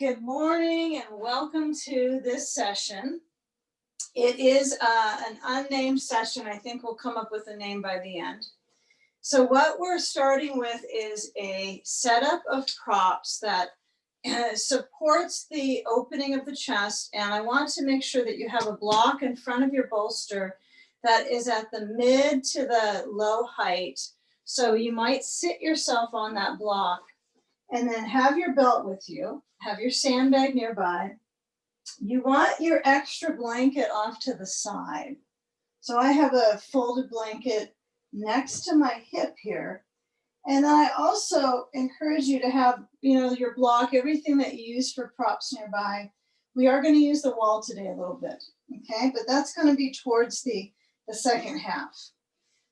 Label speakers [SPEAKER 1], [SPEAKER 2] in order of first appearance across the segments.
[SPEAKER 1] Good morning and welcome to this session. It is an unnamed session. I think we'll come up with a name by the end. So what we're starting with is a setup of props that supports the opening of the chest. And I want to make sure that you have a block in front of your bolster that is at the mid to the low height. So you might sit yourself on that block and then have your belt with you, have your sandbag nearby. You want your extra blanket off to the side. So I have a folded blanket next to my hip here. And I also encourage you to have, your block, everything that you use for props nearby. We are going to use the wall today a little bit, okay? But that's going to be towards the second half.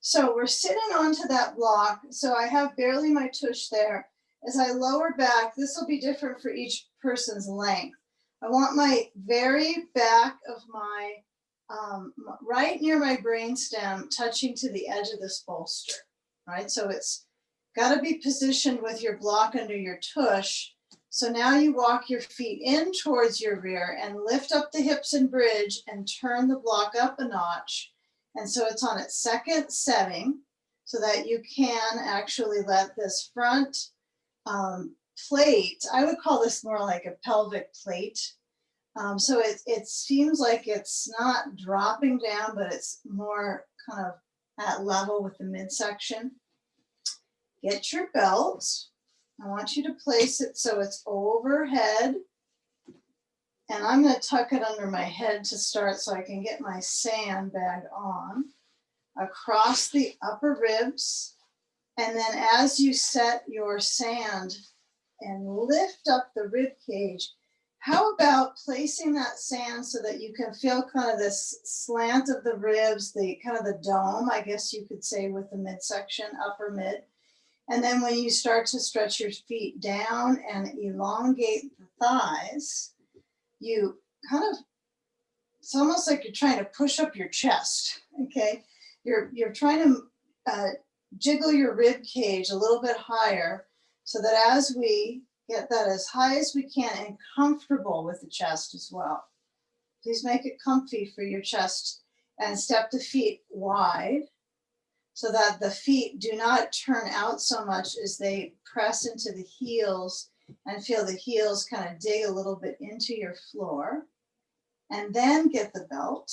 [SPEAKER 1] So we're sitting onto that block. So I have barely my tush there. As I lower back, this will be different for each person's length. I want my very back of my, right near my brainstem, touching to the edge of this bolster, right? So it's got to be positioned with your block under your tush. So now you walk your feet in towards your rear and lift up the hips and bridge and turn the block up a notch. And so it's on its second setting so that you can actually let this front plate, I would call this more like a pelvic plate. So it seems like it's not dropping down, but it's more kind of at level with the midsection. Get your belt. I want you to place it so it's overhead. And I'm going to tuck it under my head to start so I can get my sandbag on. Across the upper ribs. And then as you set your sand and lift up the rib cage, how about placing that sand so that you can feel kind of this slant of the ribs, the kind of the dome, I guess you could say, with the midsection, upper mid. And then when you start to stretch your feet down and elongate the thighs, you kind of, it's almost like you're trying to push up your chest, okay? You're trying to jiggle your rib cage a little bit higher so that as we get that as high as we can and comfortable with the chest as well. Please make it comfy for your chest and step the feet wide so that the feet do not turn out so much as they press into the heels and feel the heels kind of dig a little bit into your floor. And then get the belt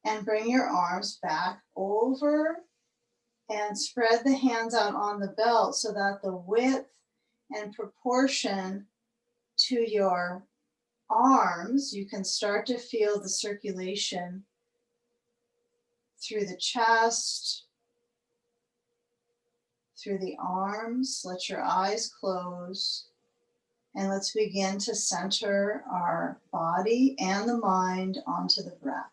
[SPEAKER 1] and bring your arms back over and spread the hands out on the belt so that the width and proportion to your arms, you can start to feel the circulation through the chest, through the arms. Let your eyes close. And let's begin to center our body and the mind onto the breath.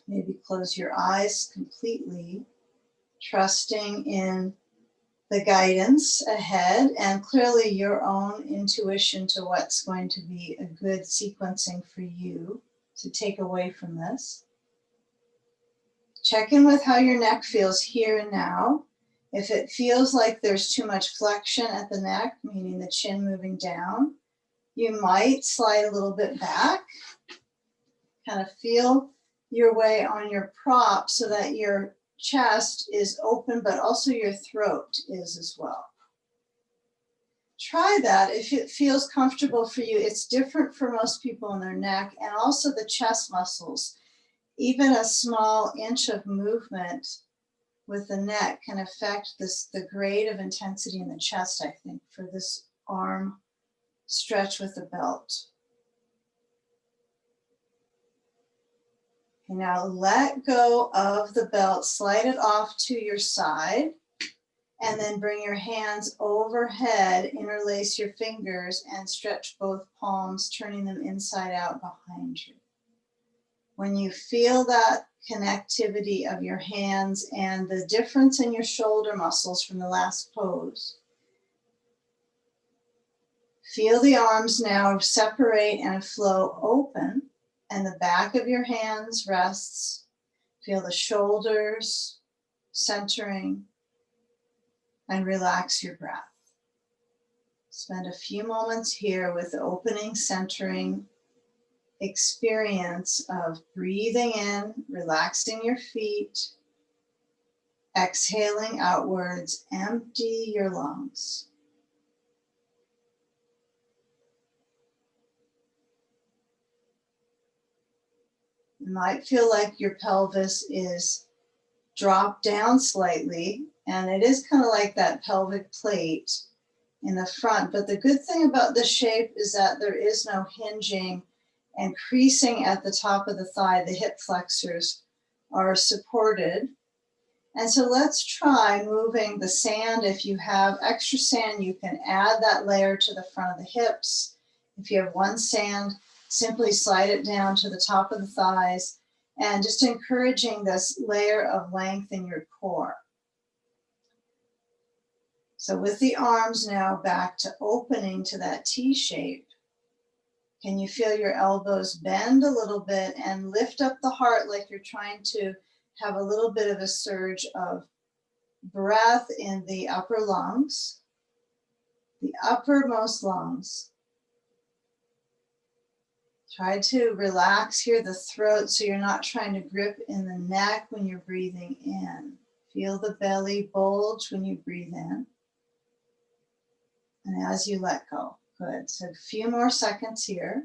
[SPEAKER 1] Maybe close your eyes completely, trusting in the guidance ahead and clearly your own intuition to what's going to be a good sequencing for you to take away from this. Check in with how your neck feels here and now. If it feels like there's too much flexion at the neck, meaning the chin moving down, you might slide a little bit back. Kind of feel your way on your prop so that your chest is open, but also your throat is as well. Try that if it feels comfortable for you. It's different for most people in their neck and also the chest muscles. Even a small inch of movement with the neck can affect the grade of intensity in the chest, I think, for this arm stretch with the belt. Okay, now let go of the belt, slide it off to your side, and then bring your hands overhead, interlace your fingers, and stretch both palms, turning them inside out behind you. When you feel that connectivity of your hands and the difference in your shoulder muscles from the last pose, feel the arms now separate and flow open, and the back of your hands rests. Feel the shoulders centering and relax your breath. Spend a few moments here with the opening, centering experience of breathing in, relaxing your feet, exhaling outwards, empty your lungs. You might feel like your pelvis is dropped down slightly, and it is kind of like that pelvic plate in the front. But the good thing about this shape is that there is no hinging and creasing at the top of the thigh. The hip flexors are supported. And so let's try moving the sand. If you have extra sand, you can add that layer to the front of the hips. If you have one sand, simply slide it down to the top of the thighs and just encouraging this layer of length in your core. So with the arms now back to opening to that T shape, can you feel your elbows bend a little bit and lift up the heart like you're trying to have a little bit of a surge of breath in the upper lungs, the uppermost lungs. Try to relax here the throat so you're not trying to grip in the neck when you're breathing in. Feel the belly bulge when you breathe in. And as you let go. Good. So a few more seconds here.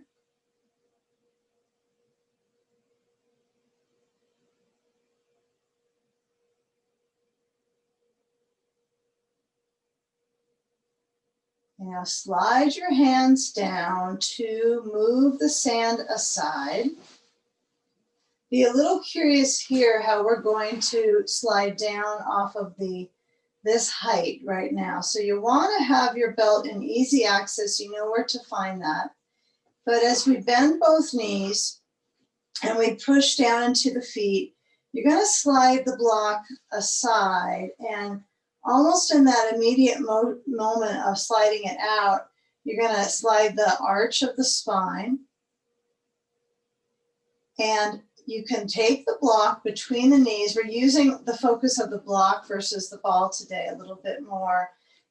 [SPEAKER 1] Now slide your hands down to move the sand aside. Be a little curious here how we're going to slide down off of this height right now. So you want to have your belt in easy access. You know where to find that. But as we bend both knees and we push down into the feet, you're going to slide the block aside, and almost in that immediate moment of sliding it out, you're going to slide the arch of the spine, and you can take the block between the knees. We're using the focus of the block versus the ball today a little bit more,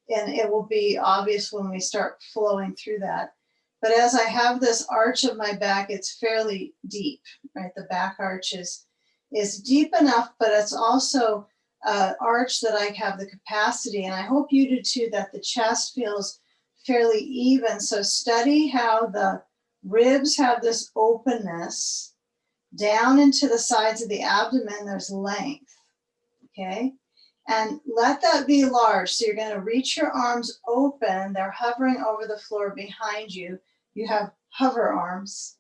[SPEAKER 1] and it will be obvious when we start flowing through that. But as I have this arch of my back, it's fairly deep, right? The back arch is deep enough, but it's also an arch that I have the capacity, and I hope you do too, that the chest feels fairly even. So study how the ribs have this openness. Down into the sides of the abdomen, there's length, okay? And let that be large. So you're going to reach your arms open. They're hovering over the floor behind you. You have hover arms.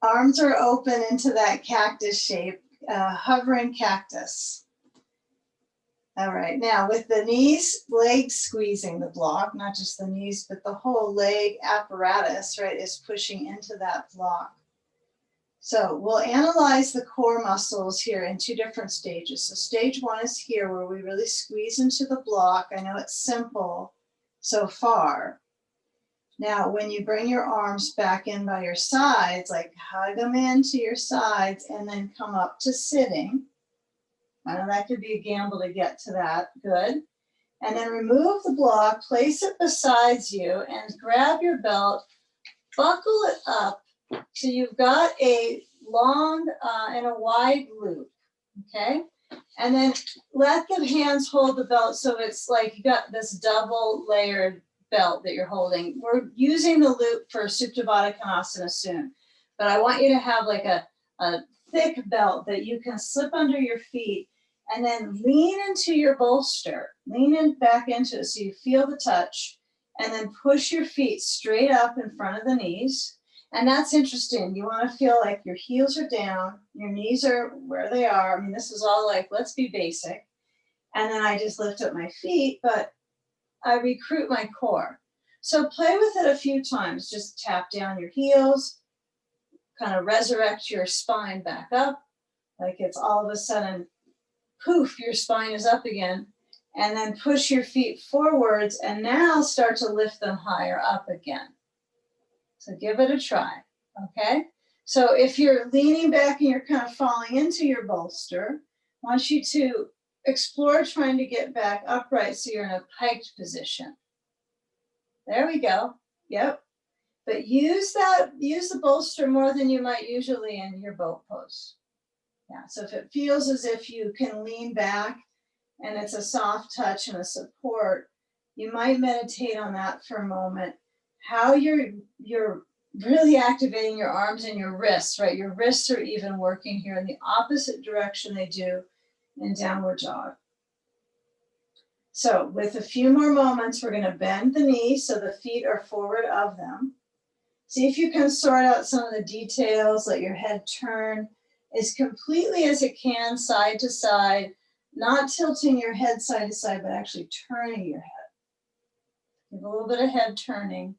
[SPEAKER 1] Arms are open into that cactus shape, hovering cactus. All right, now with the knees, legs squeezing the block, not just the knees, but the whole leg apparatus, right, is pushing into that block. So we'll analyze the core muscles here in two different stages. So stage one is here where we really squeeze into the block. I know it's simple so far. Now, when you bring your arms back in by your sides, like hug them into your sides and then come up to sitting. I know that could be a gamble to get to that. Good. And then remove the block, place it beside you, and grab your belt, buckle it up. So you've got a long and a wide loop, okay? And then let the hands hold the belt so it's like you got this double layered belt that you're holding. We're using the loop for Supta Baddha Konasana soon, but I want you to have like a thick belt that you can slip under your feet and then lean into your bolster, lean in back into it so you feel the touch, and then push your feet straight up in front of the knees. And that's interesting. You want to feel like your heels are down, your knees are where they are. I mean, this is all like, let's be basic. And then I just lift up my feet, but I recruit my core. So play with it a few times. Just tap down your heels, kind of resurrect your spine back up. Like it's all of a sudden, poof, your spine is up again. And then push your feet forwards and now start to lift them higher up again. So give it a try, okay? So if you're leaning back and you're kind of falling into your bolster, I want you to explore trying to get back upright so you're in a piked position. There we go. Yep. But use the bolster more than you might usually in your boat pose. Yeah, so if it feels as if you can lean back and it's a soft touch and a support, you might meditate on that for a moment. How you're really activating your arms and your wrists, right? Your wrists are even working here in the opposite direction they do in downward dog. So with a few more moments, we're going to bend the knees so the feet are forward of them. See if you can sort out some of the details, let your head turn as completely as it can, side to side, not tilting your head side to side, but actually turning your head. Give a little bit of head turning.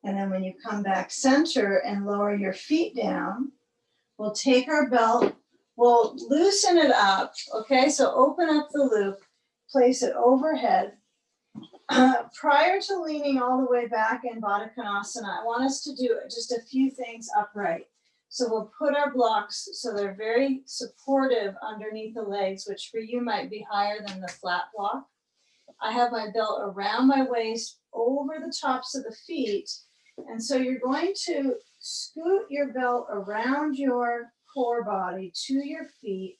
[SPEAKER 1] And then when you come back center and lower your feet down, we'll take our belt, we'll loosen it up, okay? So open up the loop, place it overhead. Prior to leaning all the way back in Baddha Konasana, I want us to do just a few things upright. So we'll put our blocks so they're very supportive underneath the legs, which for you might be higher than the flat block. I have my belt around my waist over the tops of the feet. And so you're going to scoot your belt around your core body to your feet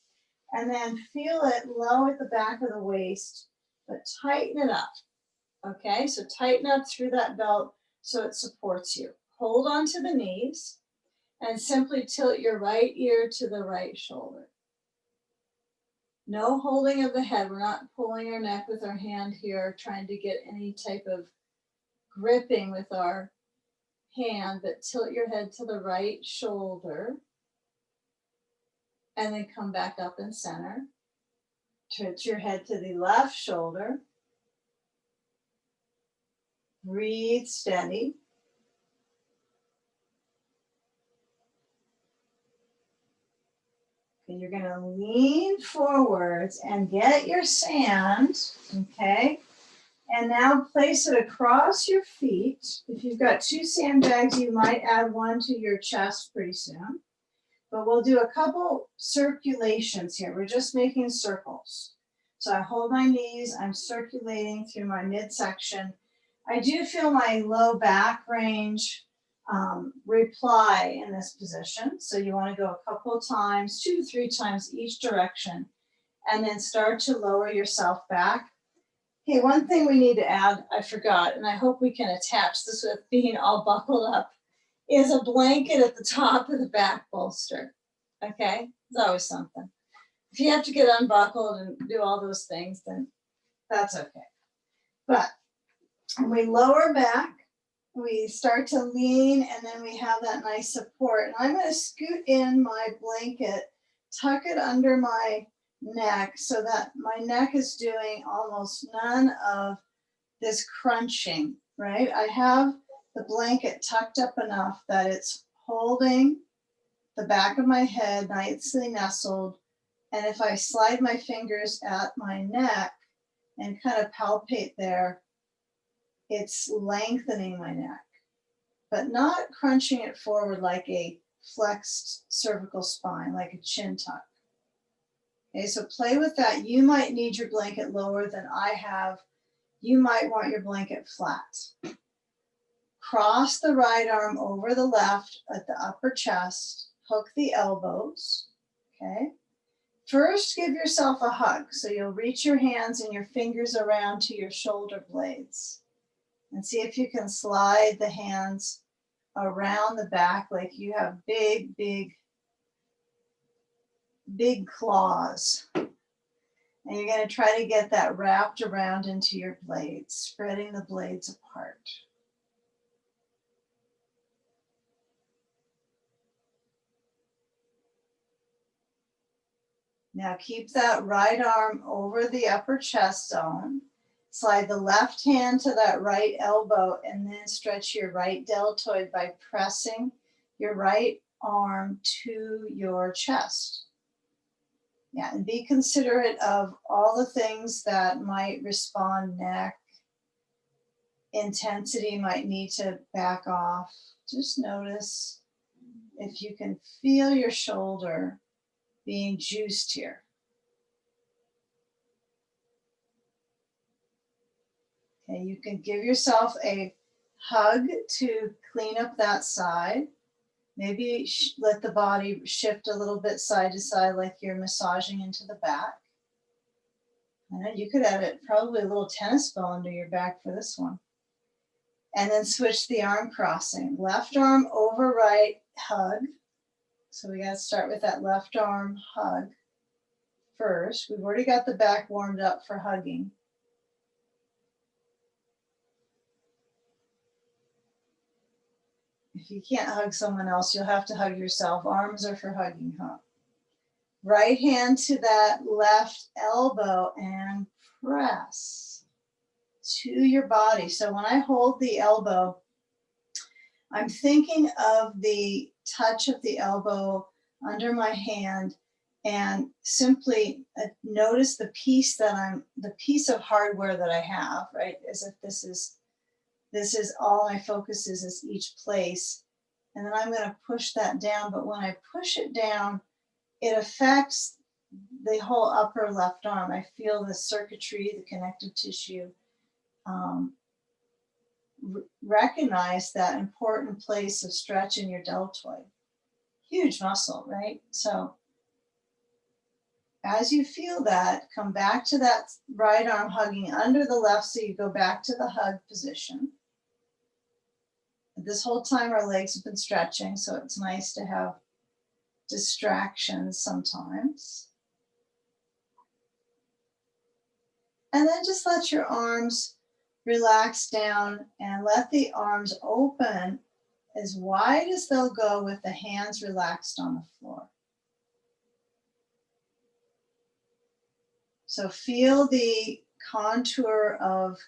[SPEAKER 1] and then feel it low at the back of the waist, but tighten it up. Okay, so tighten up through that belt so it supports you. Hold on to the knees and simply tilt your right ear to the right shoulder. No holding of the head. We're not pulling our neck with our hand here, trying to get any type of gripping with our hand, but tilt your head to the right shoulder and then come back up and center. Tilt your head to the left shoulder. Breathe steady. And you're going to lean forwards and get your sand, okay? And now place it across your feet. If you've got 2 sandbags, you might add one to your chest pretty soon. But we'll do a couple circulations here. We're just making circles. So I hold my knees, I'm circulating through my midsection. I do feel my low back range reply in this position. So you want to go a couple of times, 2 to 3 times each direction, and then start to lower yourself back. Hey, one thing we need to add, I forgot, and I hope we can attach this with being all buckled up, is a blanket at the top of the back bolster. Okay, it's always something. If you have to get unbuckled and do all those things, then that's okay. But when we lower back, we start to lean, and then we have that nice support. And I'm going to scoot in my blanket, tuck it under my neck so that my neck is doing almost none of this crunching, right? I have the blanket tucked up enough that it's holding the back of my head nicely nestled. And if I slide my fingers at my neck and kind of palpate there, it's lengthening my neck, but not crunching it forward like a flexed cervical spine, like a chin tuck. Okay, so play with that. You might need your blanket lower than I have. You might want your blanket flat. Cross the right arm over the left at the upper chest. Hook the elbows. Okay. First, give yourself a hug. So you'll reach your hands and your fingers around to your shoulder blades. And see if you can slide the hands around the back like you have big, big, big claws. And you're going to try to get that wrapped around into your blades, spreading the blades apart. Now keep that right arm over the upper chest zone. Slide the left hand to that right elbow and then stretch your right deltoid by pressing your right arm to your chest. Yeah, and be considerate of all the things that might respond. Neck, intensity might need to back off. Just notice if you can feel your shoulder being juiced here. Okay, you can give yourself a hug to clean up that side. Maybe let the body shift a little bit side to side like you're massaging into the back. I know you could add it probably a little tennis ball under your back for this one. And then switch the arm crossing. Left arm over right, hug. So we got to start with that left arm hug first. We've already got the back warmed up for hugging. If you can't hug someone else, you'll have to hug yourself. Arms are for hugging, huh? Right hand to that left elbow and press to your body. So when I hold the elbow, I'm thinking of the touch of the elbow under my hand and simply notice the piece of hardware that I have, right? As if this is all my focus is each place. And then I'm going to push that down. But when I push it down, it affects the whole upper left arm. I feel the circuitry, the connective tissue, recognize that important place of stretch in your deltoid. Huge muscle, right? So as you feel that, come back to that right arm hugging under the left, so you go back to the hug position. This whole time our legs have been stretching, so it's nice to have distractions sometimes. And then just let your arms relax down and let the arms open as wide as they'll go with the hands relaxed on the floor. So feel the contour of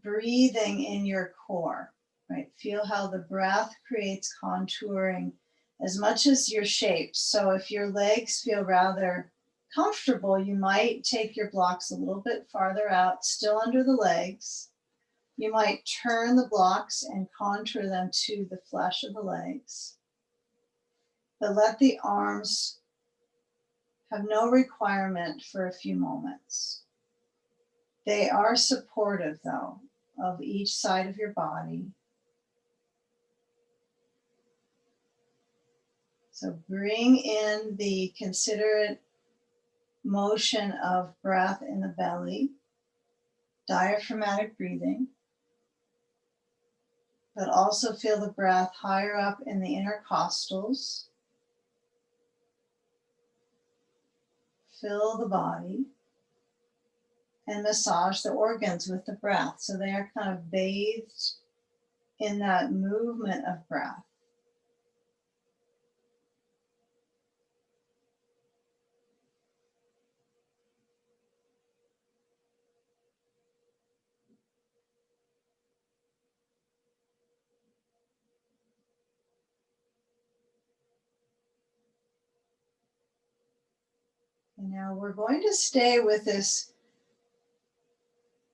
[SPEAKER 1] breathing in your core, right? Feel how the breath creates contouring as much as your shapes. So if your legs feel rather comfortable, you might take your blocks a little bit farther out, still under the legs. You might turn the blocks and contour them to the flesh of the legs. But let the arms have no requirement for a few moments. They are supportive, though, of each side of your body. So bring in the considerate motion of breath in the belly, diaphragmatic breathing, but also feel the breath higher up in the intercostals. Fill the body and massage the organs with the breath. So they are kind of bathed in that movement of breath. And now we're going to stay with this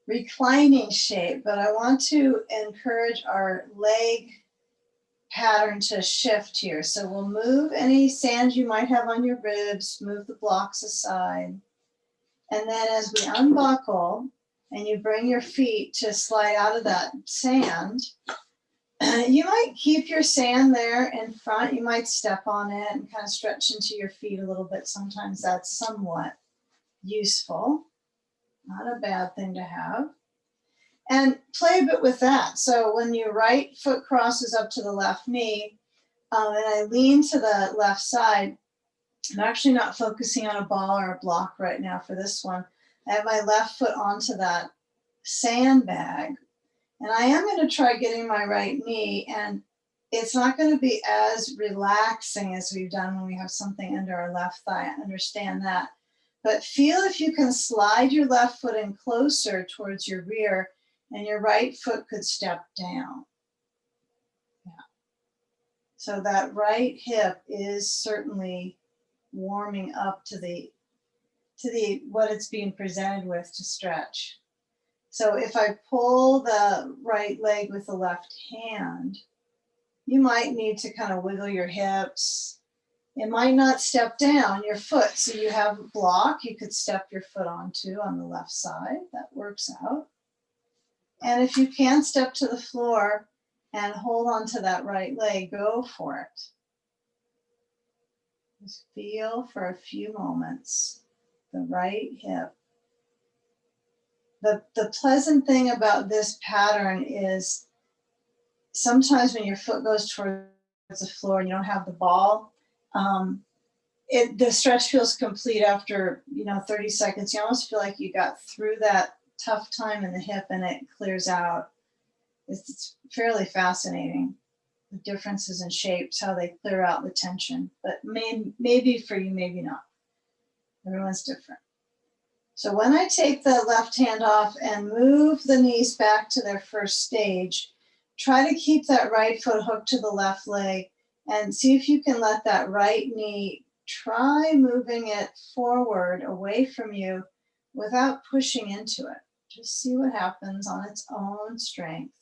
[SPEAKER 1] reclining shape, but I want to encourage our leg pattern to shift here. So we'll move any sand you might have on your ribs, move the blocks aside. And then as we unbuckle and you bring your feet to slide out of that sand, you might keep your sand there in front. You might step on it and kind of stretch into your feet a little bit. Sometimes that's somewhat useful. Not a bad thing to have. And play a bit with that. So when your right foot crosses up to the left knee, and I lean to the left side, I'm actually not focusing on a ball or a block right now for this one. I have my left foot onto that sandbag. And I am going to try getting my right knee, and it's not going to be as relaxing as we've done when we have something under our left thigh. I understand that. But feel if you can slide your left foot in closer towards your rear, and your right foot could step down. Yeah. So that right hip is certainly warming up to the what it's being presented with to stretch. So if I pull the right leg with the left hand, you might need to kind of wiggle your hips. It might not step down your foot. So you have a block you could step your foot onto on the left side. That works out. And if you can step to the floor and hold on to that right leg, go for it. Just feel for a few moments the right hip. The pleasant thing about this pattern is sometimes when your foot goes towards the floor and you don't have the ball, the stretch feels complete after 30 seconds. You almost feel like you got through that tough time in the hip and it clears out. It's fairly fascinating, the differences in shapes, how they clear out the tension. But maybe for you, maybe not. Everyone's different. So when I take the left hand off and move the knees back to their first stage, try to keep that right foot hooked to the left leg and see if you can let that right knee, try moving it forward away from you without pushing into it. Just see what happens on its own strength.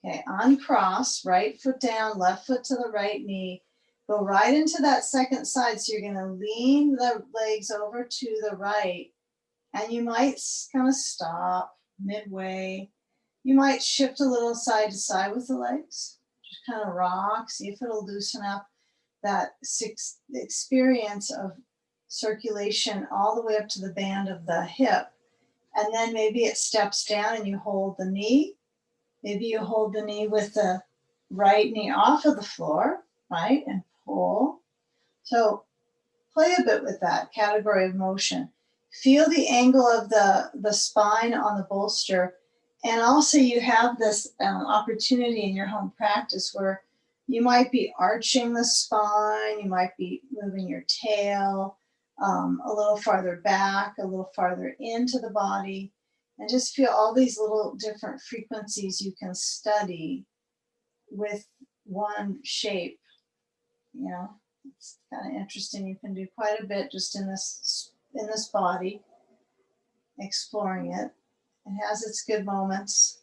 [SPEAKER 1] Okay, uncross, right foot down, left foot to the right knee. Go right into that second side. So you're going to lean the legs over to the right, and you might kind of stop midway. You might shift a little side to side with the legs. Just kind of rock, see if it'll loosen up that experience of circulation all the way up to the band of the hip. And then maybe it steps down and you hold the knee. Maybe you hold the knee with the right knee off of the floor, right? And pull. So play a bit with that category of motion. Feel the angle of the spine on the bolster. And also you have this opportunity in your home practice where you might be arching the spine, you might be moving your tail a little farther back, a little farther into the body, and just feel all these little different frequencies you can study with one shape. It's kind of interesting. You can do quite a bit just in this body, exploring it. It has its good moments.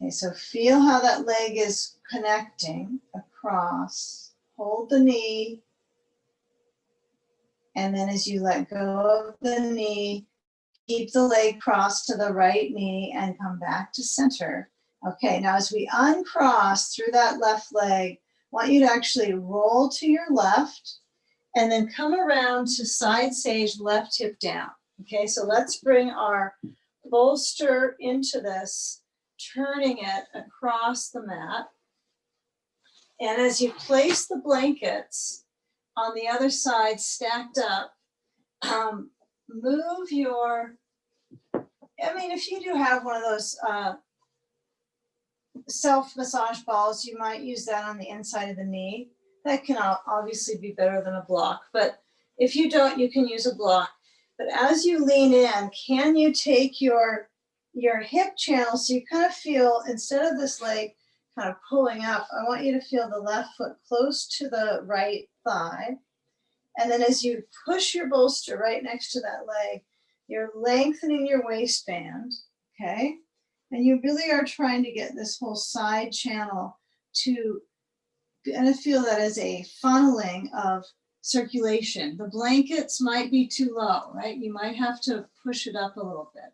[SPEAKER 1] Okay, so feel how that leg is connecting across. Hold the knee. And then as you let go of the knee, keep the leg crossed to the right knee and come back to center. Okay, now as we uncross through that left leg, I want you to actually roll to your left and then come around to side sage, left hip down. Okay, so let's bring our bolster into this, turning it across the mat. And as you place the blankets on the other side stacked up, move your, if you do have one of those self-massage balls, you might use that on the inside of the knee. That can obviously be better than a block, but if you don't, you can use a block. But as you lean in, can you take your hip channel so you kind of feel, instead of this leg kind of pulling up, I want you to feel the left foot close to the right thigh. And then as you push your bolster right next to that leg, you're lengthening your waistband, okay? And you really are trying to get this whole side channel to kind of feel that as a funneling of circulation. The blankets might be too low, right? You might have to push it up a little bit.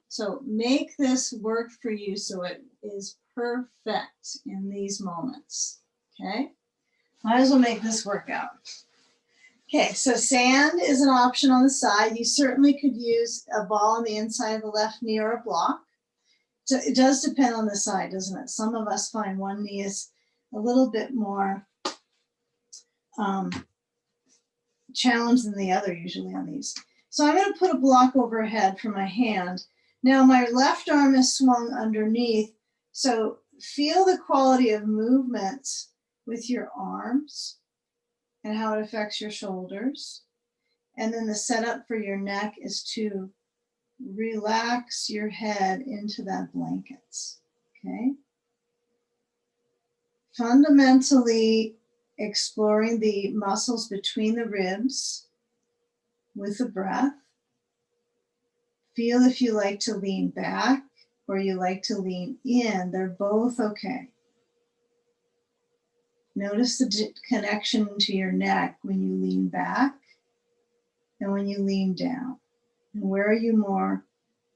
[SPEAKER 1] So make this work for you so it is perfect in these moments, okay? Might as well make this work out. Okay, so sand is an option on the side. You certainly could use a ball on the inside of the left knee or a block. So it does depend on the side, doesn't it? Some of us find one knee is a little bit more challenged than the other usually on these. So I'm going to put a block overhead for my hand. Now my left arm is swung underneath, so feel the quality of movement with your arms and how it affects your shoulders. And then the setup for your neck is to relax your head into that blankets, okay? Fundamentally exploring the muscles between the ribs with the breath. Feel if you like to lean back or you like to lean in, they're both okay. Notice the connection to your neck when you lean back and when you lean down. And where are you more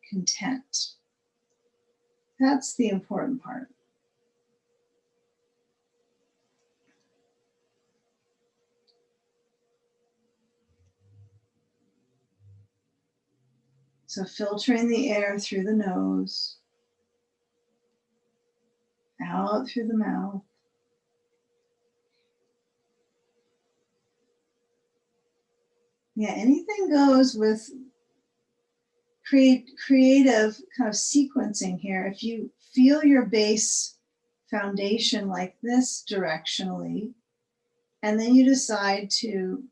[SPEAKER 1] content? That's the important part. So filtering the air through the nose, out through the mouth. Yeah, anything goes with creative kind of sequencing here. If you feel your base foundation like this directionally, and then you decide to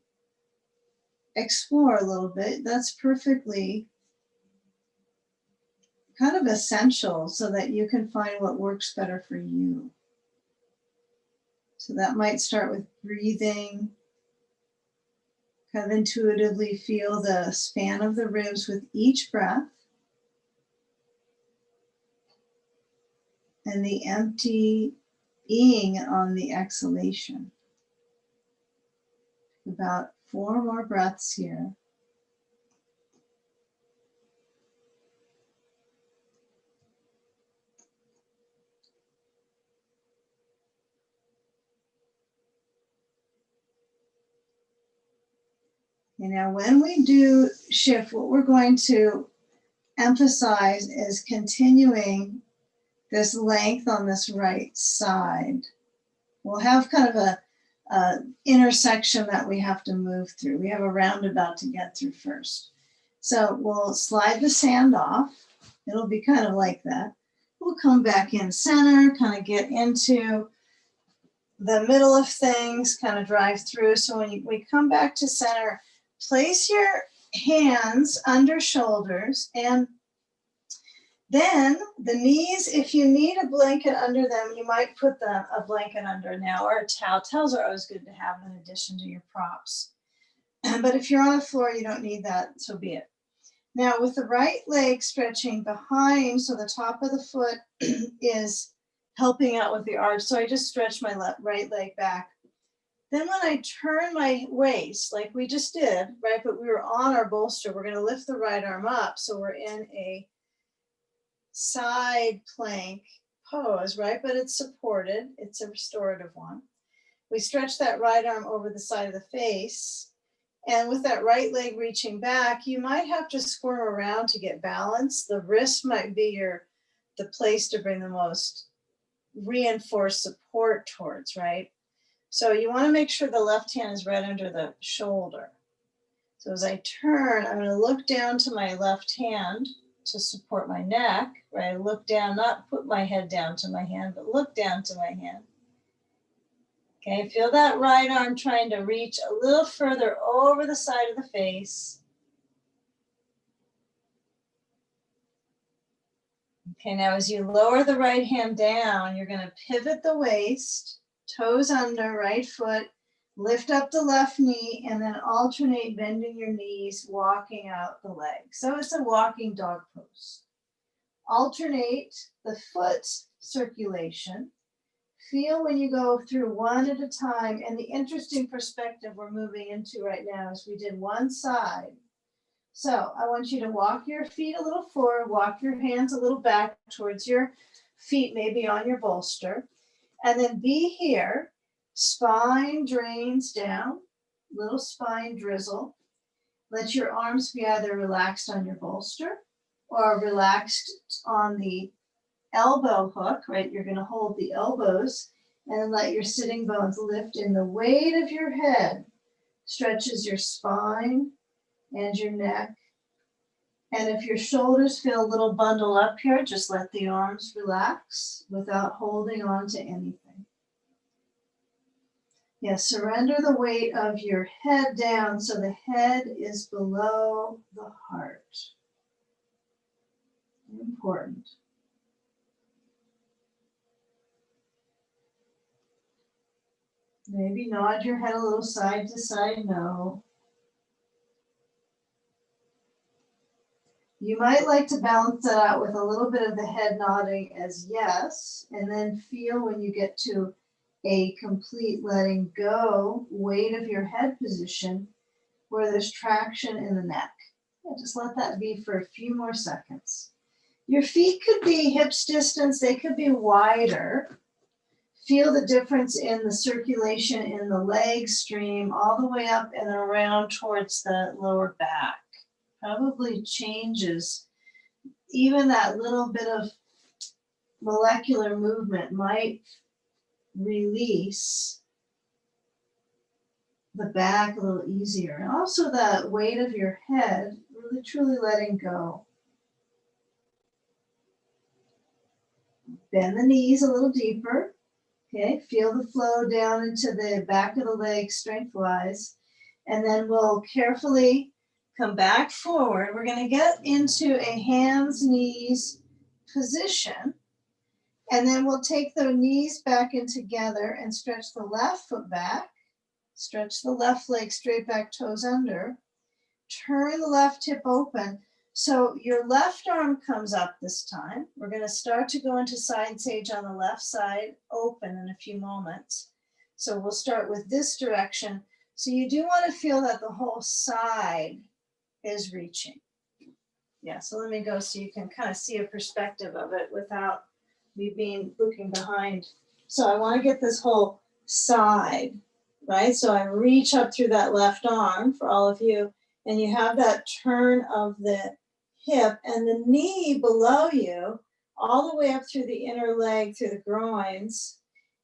[SPEAKER 1] explore a little bit, that's perfectly kind of essential so that you can find what works better for you. So that might start with breathing. Kind of intuitively feel the span of the ribs with each breath. And the emptying on the exhalation. About 4 more breaths here. And now when we do shift, what we're going to emphasize is continuing this length on this right side. We'll have kind of a intersection that we have to move through. We have a roundabout to get through first. So we'll slide the sand off. It'll be kind of like that. We'll come back in center, kind of get into the middle of things, kind of drive through. So when we come back to center, place your hands under shoulders, and then the knees, if you need a blanket under them, you might put a blanket under now, or a towel. Towels are always good to have in addition to your props. But if you're on the floor, you don't need that, so be it. Now with the right leg stretching behind, so the top of the foot is helping out with the arch. So I just stretch my right leg back. Then when I turn my waist, like we just did, right, but we were on our bolster, we're gonna lift the right arm up. So we're in a side plank pose, right? But it's supported, it's a restorative one. We stretch that right arm over the side of the face. And with that right leg reaching back, you might have to squirm around to get balance. The wrist might be the place to bring the most reinforced support towards, right? So you want to make sure the left hand is right under the shoulder. So as I turn, I'm going to look down to my left hand to support my neck, right? I look down, not put my head down to my hand, but look down to my hand. Okay, feel that right arm trying to reach a little further over the side of the face. Okay, now as you lower the right hand down, you're going to pivot the waist, toes under, right foot, lift up the left knee, and then alternate bending your knees, walking out the leg. So it's a walking dog pose. Alternate the foot circulation. Feel when you go through one at a time. And the interesting perspective we're moving into right now is we did one side. So I want you to walk your feet a little forward, walk your hands a little back towards your feet, maybe on your bolster. And then be here. Spine drains down, little spine drizzle. Let your arms be either relaxed on your bolster or relaxed on the elbow hook, right? You're going to hold the elbows and let your sitting bones lift in. The weight of your head stretches your spine and your neck. And if your shoulders feel a little bundled up here, just let the arms relax without holding on to anything. Yes, surrender the weight of your head down so the head is below the heart. Important. Maybe nod your head a little side to side, no. You might like to balance that out with a little bit of the head nodding as yes, and then feel when you get to a complete letting go weight of your head position where there's traction in the neck. Yeah, just let that be for a few more seconds. Your feet could be hips distance, they could be wider. Feel the difference in the circulation in the leg stream all the way up and around towards the lower back. Probably changes. Even that little bit of molecular movement might release the back a little easier. And also that weight of your head, really truly letting go. Bend the knees a little deeper. Okay, feel the flow down into the back of the leg strength-wise. And then we'll carefully come back forward. We're going to get into a hands, knees position. And then we'll take the knees back in together and stretch the left foot back. Stretch the left leg straight back, toes under. Turn the left hip open. So your left arm comes up this time. We're going to start to go into side sage on the left side, open in a few moments. So we'll start with this direction. So you do want to feel that the whole side is reaching. Yeah, so let me go so you can kind of see a perspective of it without me looking behind. So I want to get this whole side, right? So I reach up through that left arm for all of you, and you have that turn of the hip and the knee below you, all the way up through the inner leg, through the groins,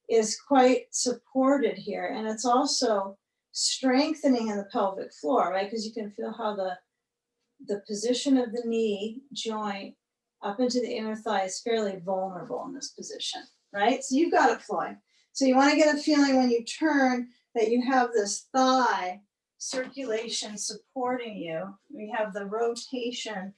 [SPEAKER 1] is quite supported here. And it's also strengthening in the pelvic floor, right? Because you can feel how the position of the knee joint up into the inner thigh is fairly vulnerable in this position, right? So you've got it flowing. So you want to get a feeling when you turn that you have this thigh circulation supporting you. We have the rotation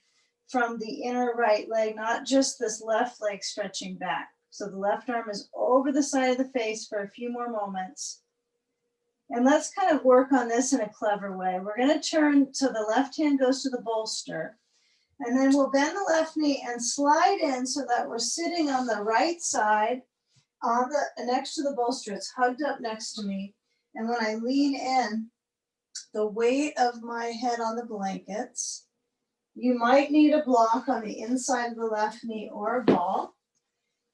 [SPEAKER 1] from the inner right leg, not just this left leg stretching back. So the left arm is over the side of the face for a few more moments. And let's kind of work on this in a clever way. We're going to turn so the left hand goes to the bolster. And then we'll bend the left knee and slide in so that we're sitting on the right side on the next to the bolster. It's hugged up next to me. And when I lean in, the weight of my head on the blankets, you might need a block on the inside of the left knee or a ball.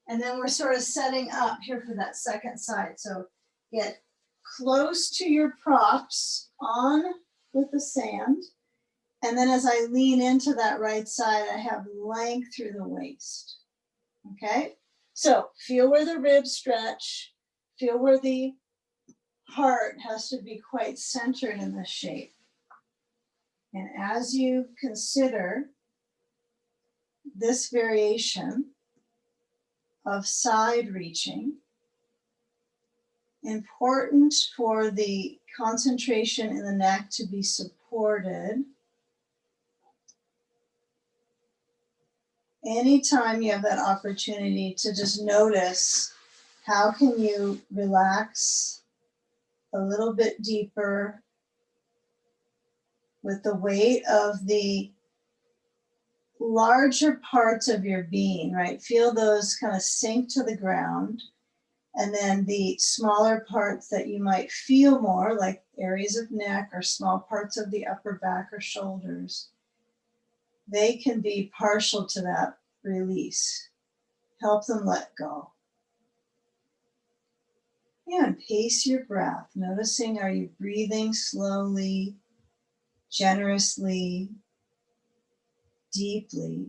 [SPEAKER 1] And then we're sort of setting up here for that second side. So get close to your props on with the sand. And then as I lean into that right side, I have length through the waist. Okay? So feel where the ribs stretch. Feel where the heart has to be quite centered in this shape. And as you consider this variation of side reaching, important for the concentration in the neck to be supported. Anytime you have that opportunity to just notice how can you relax a little bit deeper with the weight of the larger parts of your being, right? Feel those kind of sink to the ground. And then the smaller parts that you might feel more, like areas of neck or small parts of the upper back or shoulders, they can be partial to that release. Help them let go. And pace your breath, noticing, are you breathing slowly, generously, deeply?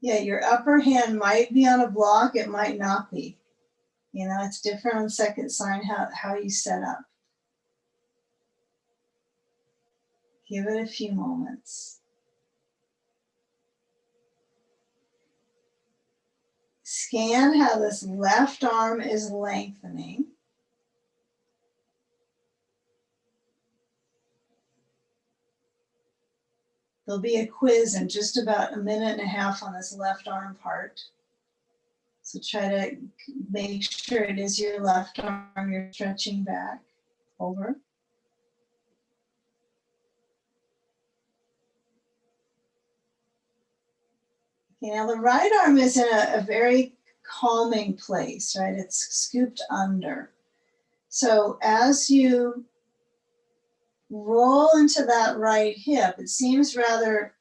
[SPEAKER 1] Yeah, your upper hand might be on a block, it might not be. You know, it's different on second sign how you set up. Give it a few moments. Scan how this left arm is lengthening. There'll be a quiz in just about a minute and a half on this left arm part. So try to make sure it is your left arm you're stretching back over. Okay, now the right arm is in a very calming place, right? It's scooped under. So as you roll into that right hip, it seems rather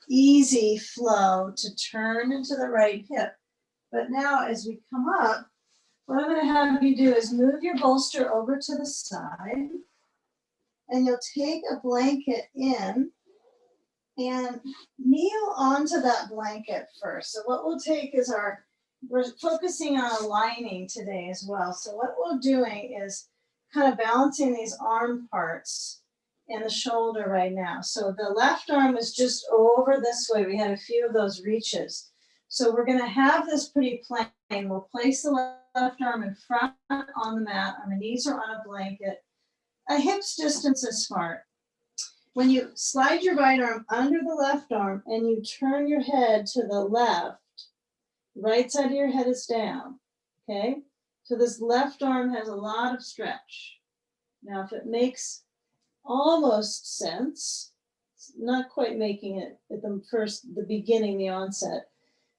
[SPEAKER 1] easy flow to turn into the right hip. But now as we come up, what I'm going to have you do is move your bolster over to the side, and you'll take a blanket in and kneel onto that blanket first. So what we'll take is we're focusing on aligning today as well. So what we're doing is kind of balancing these arm parts and the shoulder right now. So the left arm is just over this way. We had a few of those reaches. So we're going to have this pretty plain. We'll place the left arm in front on the mat. My knees are on a blanket. A hip's distance is smart. When you slide your right arm under the left arm and you turn your head to the left, right side of your head is down, okay? So this left arm has a lot of stretch. Now, if it makes almost sense, it's not quite making it at the beginning, the onset,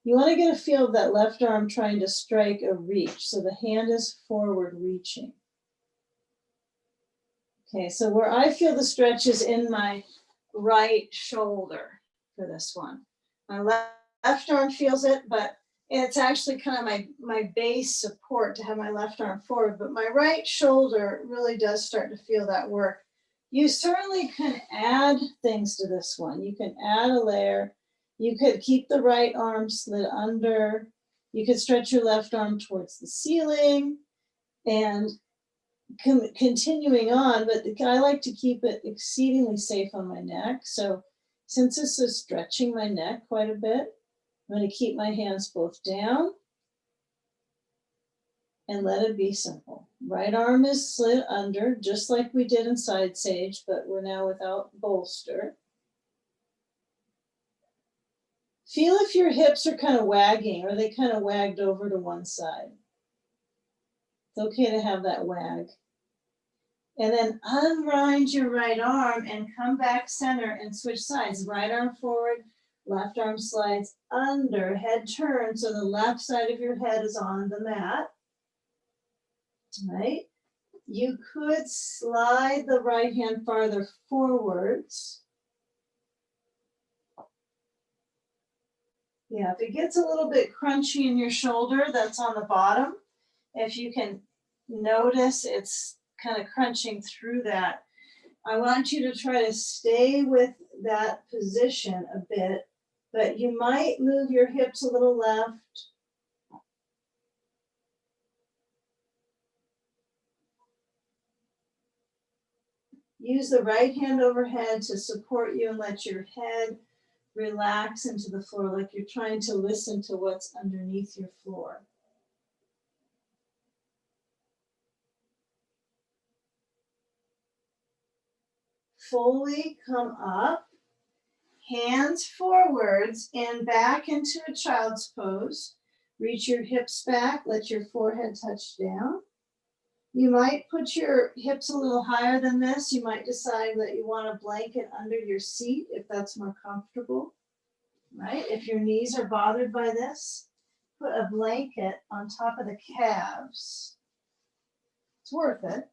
[SPEAKER 1] you want to get a feel of that left arm trying to strike a reach. So the hand is forward reaching. Okay, so where I feel the stretch is in my right shoulder for this one. My left arm feels it, but it's actually kind of my base support to have my left arm forward, but my right shoulder really does start to feel that work. You certainly can add things to this one. You can add a layer. You could keep the right arm slid under. You could stretch your left arm towards the ceiling and continuing on, but I like to keep it exceedingly safe on my neck. So since this is stretching my neck quite a bit, I'm going to keep my hands both down and let it be simple. Right arm is slid under, just like we did in side sage, but we're now without bolster. Feel if your hips are kind of wagging or they kind of wagged over to one side. It's okay to have that wag. And then unwind your right arm and come back center and switch sides. Right arm forward, left arm slides under, head turns so the left side of your head is on the mat. Right? You could slide the right hand farther forwards. Yeah, if it gets a little bit crunchy in your shoulder, that's on the bottom. If you can notice it's kind of crunching through that, I want you to try to stay with that position a bit, but you might move your hips a little left. Use the right hand overhead to support you and let your head relax into the floor like you're trying to listen to what's underneath your floor. Fully come up, hands forwards and back into a child's pose. Reach your hips back, let your forehead touch down. You might put your hips a little higher than this. You might decide that you want a blanket under your seat if that's more comfortable, right? If your knees are bothered by this, put a blanket on top of the calves. It's worth it.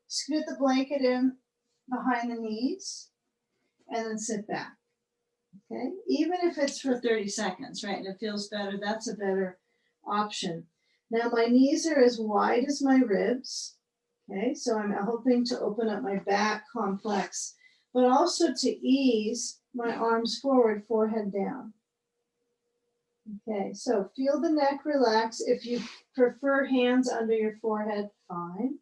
[SPEAKER 1] Scoot the blanket in behind the knees and then sit back, okay? Even if it's for 30 seconds, right? And it feels better, that's a better option. Now my knees are as wide as my ribs, okay? So I'm hoping to open up my back complex, but also to ease my arms forward, forehead down. Okay, so feel the neck relax. If you prefer hands under your forehead, fine.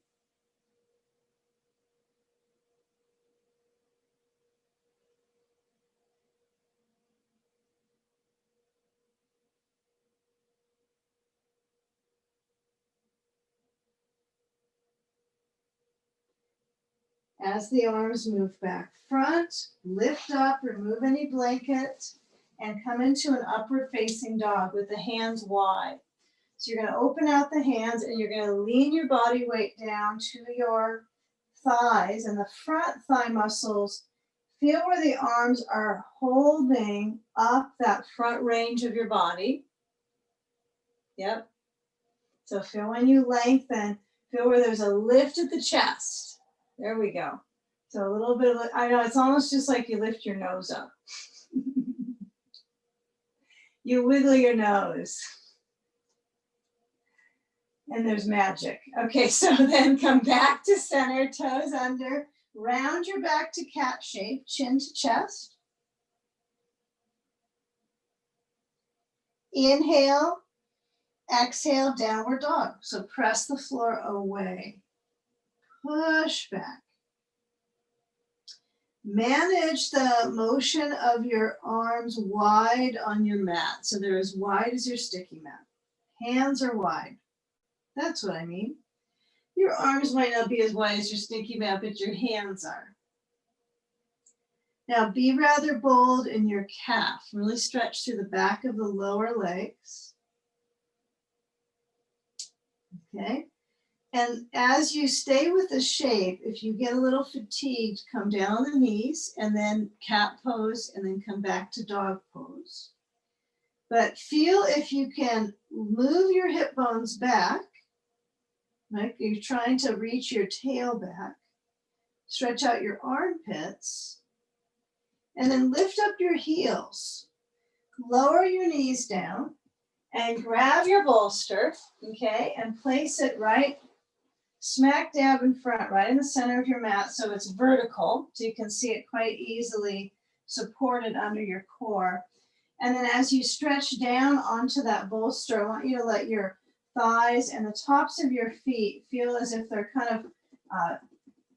[SPEAKER 1] As the arms move back front, lift up, remove any blanket, and come into an upward facing dog with the hands wide. So you're going to open out the hands and you're going to lean your body weight down to your thighs and the front thigh muscles. Feel where the arms are holding up that front range of your body. Yep. So feel when you lengthen, feel where there's a lift at the chest. There we go. So a little bit of, I know it's almost just like you lift your nose up. You wiggle your nose. And there's magic. Okay, so then come back to center, toes under, round your back to cat shape, chin to chest. Inhale, exhale, downward dog. So press the floor away. Push back. Manage the motion of your arms wide on your mat. So they're as wide as your sticky mat. Hands are wide. That's what I mean. Your arms might not be as wide as your sticky mat, but your hands are. Now be rather bold in your calf. Really stretch through the back of the lower legs. Okay. And as you stay with the shape, if you get a little fatigued, come down on the knees and then cat pose and then come back to dog pose. But feel if you can move your hip bones back, like you're trying to reach your tail back. Stretch out your armpits and then lift up your heels. Lower your knees down and grab your bolster, okay, and place it right smack dab in front, right in the center of your mat, so it's vertical, so you can see it quite easily supported under your core. And then as you stretch down onto that bolster, I want you to let your thighs and the tops of your feet feel as if they're kind of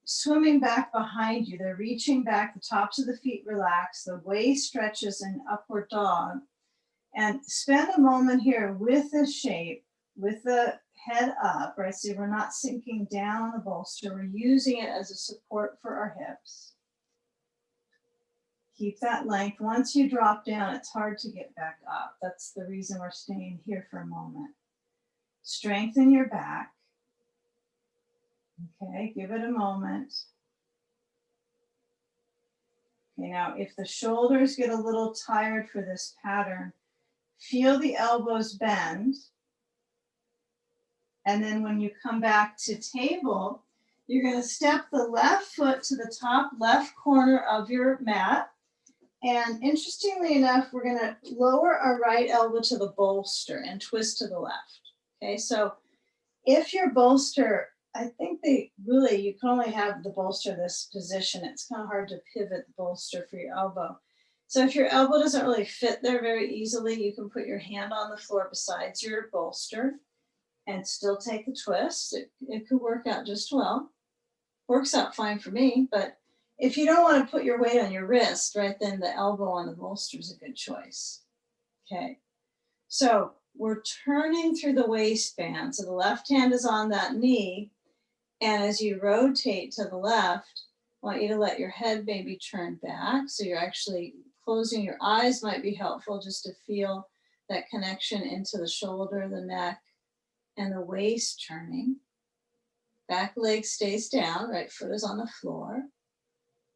[SPEAKER 1] swimming back behind you. They're reaching back, the tops of the feet relax, the waist stretches in upward dog. And spend a moment here with this shape, with the head up, right? So we're not sinking down on the bolster. We're using it as a support for our hips. Keep that length. Once you drop down, it's hard to get back up. That's the reason we're staying here for a moment. Strengthen your back. Okay, give it a moment. Okay, now if the shoulders get a little tired for this pattern, feel the elbows bend. And then when you come back to table, you're going to step the left foot to the top left corner of your mat. And interestingly enough, we're going to lower our right elbow to the bolster and twist to the left. Okay, so if your bolster, I think you can only have the bolster this position. It's kind of hard to pivot the bolster for your elbow. So if your elbow doesn't really fit there very easily, you can put your hand on the floor besides your bolster and still take the twist. It could work out just well. Works out fine for me, but if you don't want to put your weight on your wrist, right, then the elbow on the bolster is a good choice. Okay, so we're turning through the waistband. So the left hand is on that knee, and as you rotate to the left, I want you to let your head maybe turn back. So you're actually closing your eyes might be helpful just to feel that connection into the shoulder, the neck, and the waist turning. Back leg stays down, right foot is on the floor.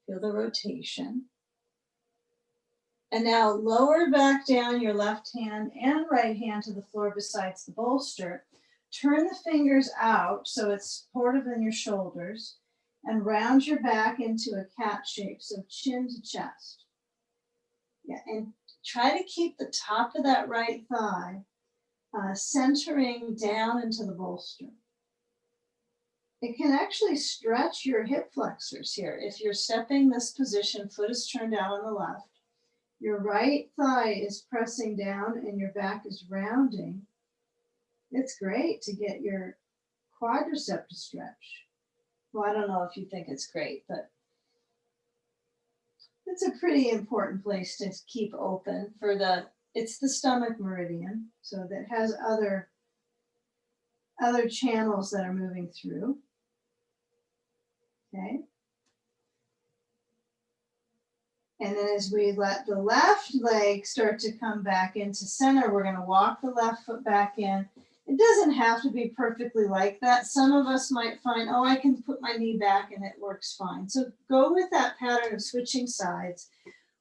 [SPEAKER 1] Feel the rotation. And now lower back down your left hand and right hand to the floor besides the bolster. Turn the fingers out so it's supportive in your shoulders and round your back into a cat shape, so chin to chest. Yeah, and try to keep the top of that right thigh centering down into the bolster. It can actually stretch your hip flexors here. If you're stepping this position, foot is turned out on the left, your right thigh is pressing down and your back is rounding. It's great to get your quadricep to stretch. Well, I don't know if you think it's great, but it's a pretty important place to keep open for it's the stomach meridian, so that has other channels that are moving through. Okay. And then as we let the left leg start to come back into center, we're going to walk the left foot back in. It doesn't have to be perfectly like that. Some of us might find, oh, I can put my knee back and it works fine. So go with that pattern of switching sides.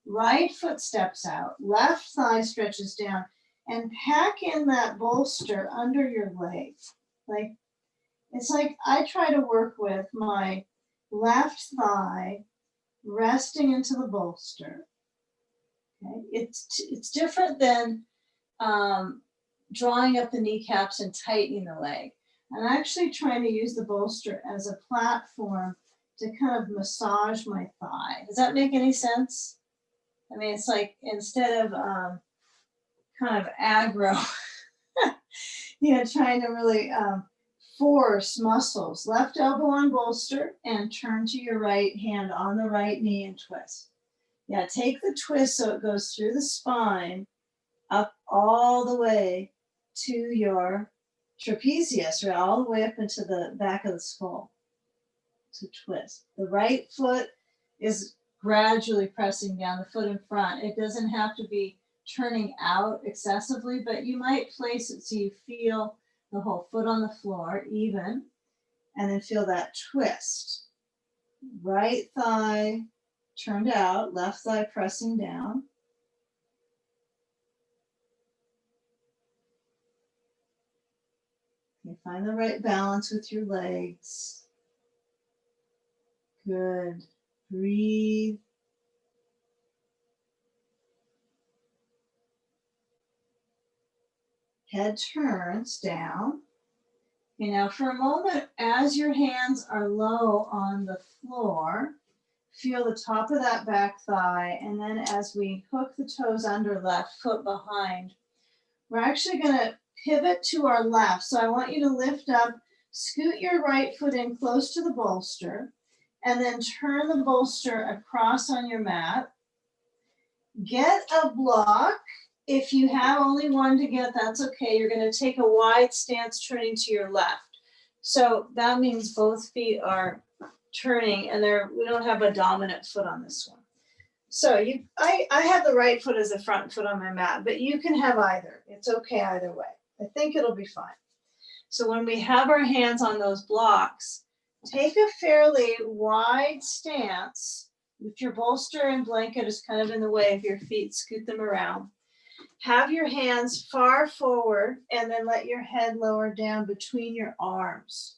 [SPEAKER 1] right foot steps out, left thigh stretches down, and pack in that bolster under your leg. Like, it's like I try to work with my left thigh resting into the bolster. Okay, it's different than drawing up the kneecaps and tightening the leg. I'm actually trying to use the bolster as a platform to kind of massage my thigh. Does that make any sense? I mean, it's like instead of kind of aggro, trying to really force muscles. Left elbow on bolster and turn to your right hand on the right knee and twist. Yeah, take the twist so it goes through the spine up all the way to your trapezius, right, all the way up into the back of the skull. To twist. The right foot is gradually pressing down, the foot in front. It doesn't have to be turning out excessively, but you might place it so you feel the whole foot on the floor even, and then feel that twist. Right thigh turned out, left thigh pressing down. You find the right balance with your legs. Good. Breathe. Head turns down. Okay, now for a moment, as your hands are low on the floor, feel the top of that back thigh, and then as we hook the toes under, left foot behind, we're actually going to pivot to our left. So I want you to lift up, scoot your right foot in close to the bolster, and then turn the bolster across on your mat. Get a block. If you have only one to get, that's okay. You're going to take a wide stance turning to your left. So that means both feet are turning, and we don't have a dominant foot on this one. So I have the right foot as the front foot on my mat, but you can have either. It's okay either way. I think it'll be fine. So when we have our hands on those blocks, take a fairly wide stance. If your bolster and blanket is kind of in the way of your feet, scoot them around. Have your hands far forward and then let your head lower down between your arms.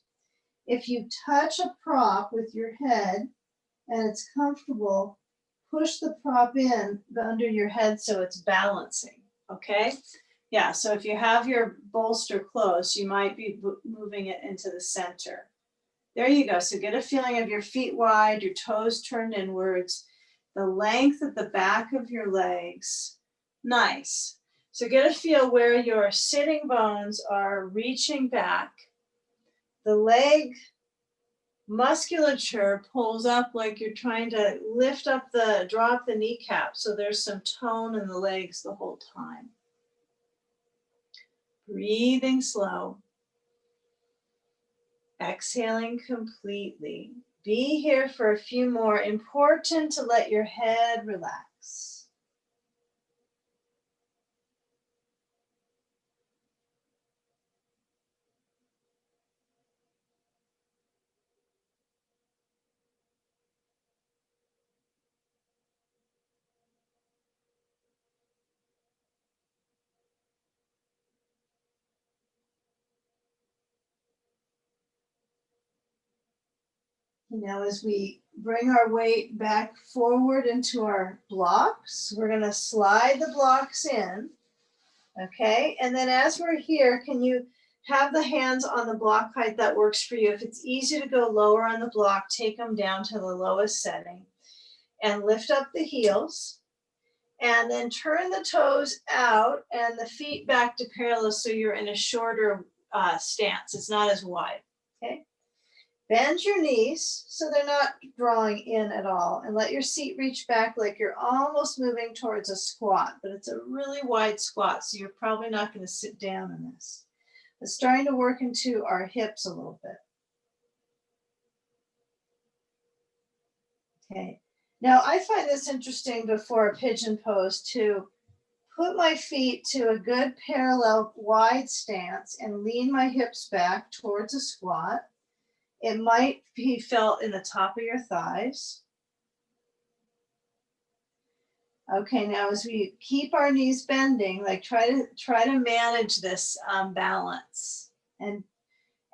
[SPEAKER 1] If you touch a prop with your head and it's comfortable, push the prop in under your head so it's balancing, okay? Yeah, so if you have your bolster close, you might be moving it into the center. There you go. So get a feeling of your feet wide, your toes turned inwards, the length at the back of your legs. Nice. So get a feel where your sitting bones are reaching back. The leg musculature pulls up like you're trying to draw up the kneecap. So there's some tone in the legs the whole time. Breathing slow. Exhaling completely. Be here for a few more. Important to let your head relax. Now, as we bring our weight back forward into our blocks, we're going to slide the blocks in, okay? And then as we're here, can you have the hands on the block height that works for you? If it's easy to go lower on the block, take them down to the lowest setting and lift up the heels. And then turn the toes out and the feet back to parallel so you're in a shorter stance. It's not as wide, okay? Bend your knees so they're not drawing in at all, and let your seat reach back like you're almost moving towards a squat, but it's a really wide squat, so you're probably not going to sit down in this. It's starting to work into our hips a little bit. Okay. Now I find this interesting before a pigeon pose to put my feet to a good parallel wide stance and lean my hips back towards a squat. It might be felt in the top of your thighs. Okay, now as we keep our knees bending, like try to manage this balance. And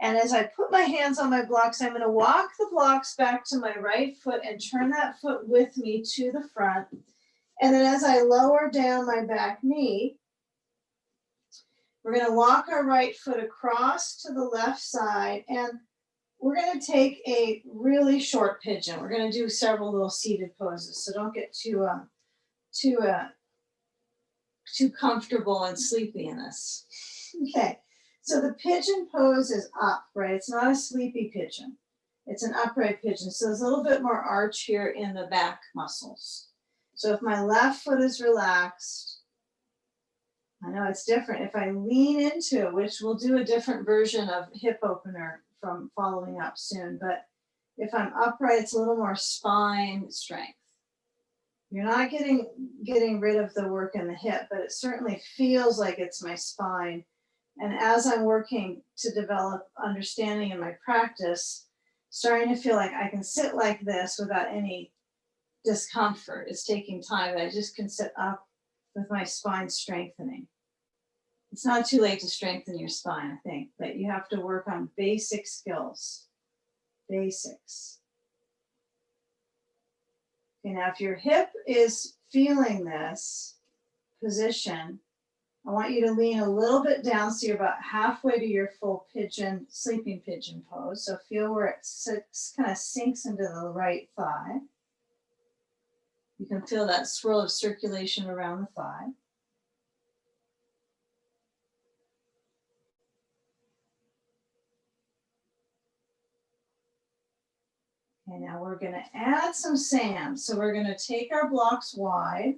[SPEAKER 1] as I put my hands on my blocks, I'm going to walk the blocks back to my right foot and turn that foot with me to the front. And then as I lower down my back knee, we're going to walk our right foot across to the left side, and we're going to take a really short pigeon. We're going to do several little seated poses, so don't get too comfortable and sleepy in this. Okay, so the pigeon pose is up, right? It's not a sleepy pigeon. It's an upright pigeon. So there's a little bit more arch here in the back muscles. So if my left foot is relaxed, I know it's different. If I lean into it, which we'll do a different version of hip opener from following up soon, but if I'm upright, it's a little more spine strength. You're not getting rid of the work in the hip, but it certainly feels like it's my spine. And as I'm working to develop understanding in my practice, starting to feel like I can sit like this without any discomfort. It's taking time, but I just can sit up with my spine strengthening. It's not too late to strengthen your spine, I think, but you have to work on basic skills. Basics. Okay, now if your hip is feeling this position, I want you to lean a little bit down so you're about halfway to your full pigeon, sleeping pigeon pose. So feel where it kind of sinks into the right thigh. You can feel that swirl of circulation around the thigh. Okay, now we're going to add some sand. So we're going to take our blocks wide.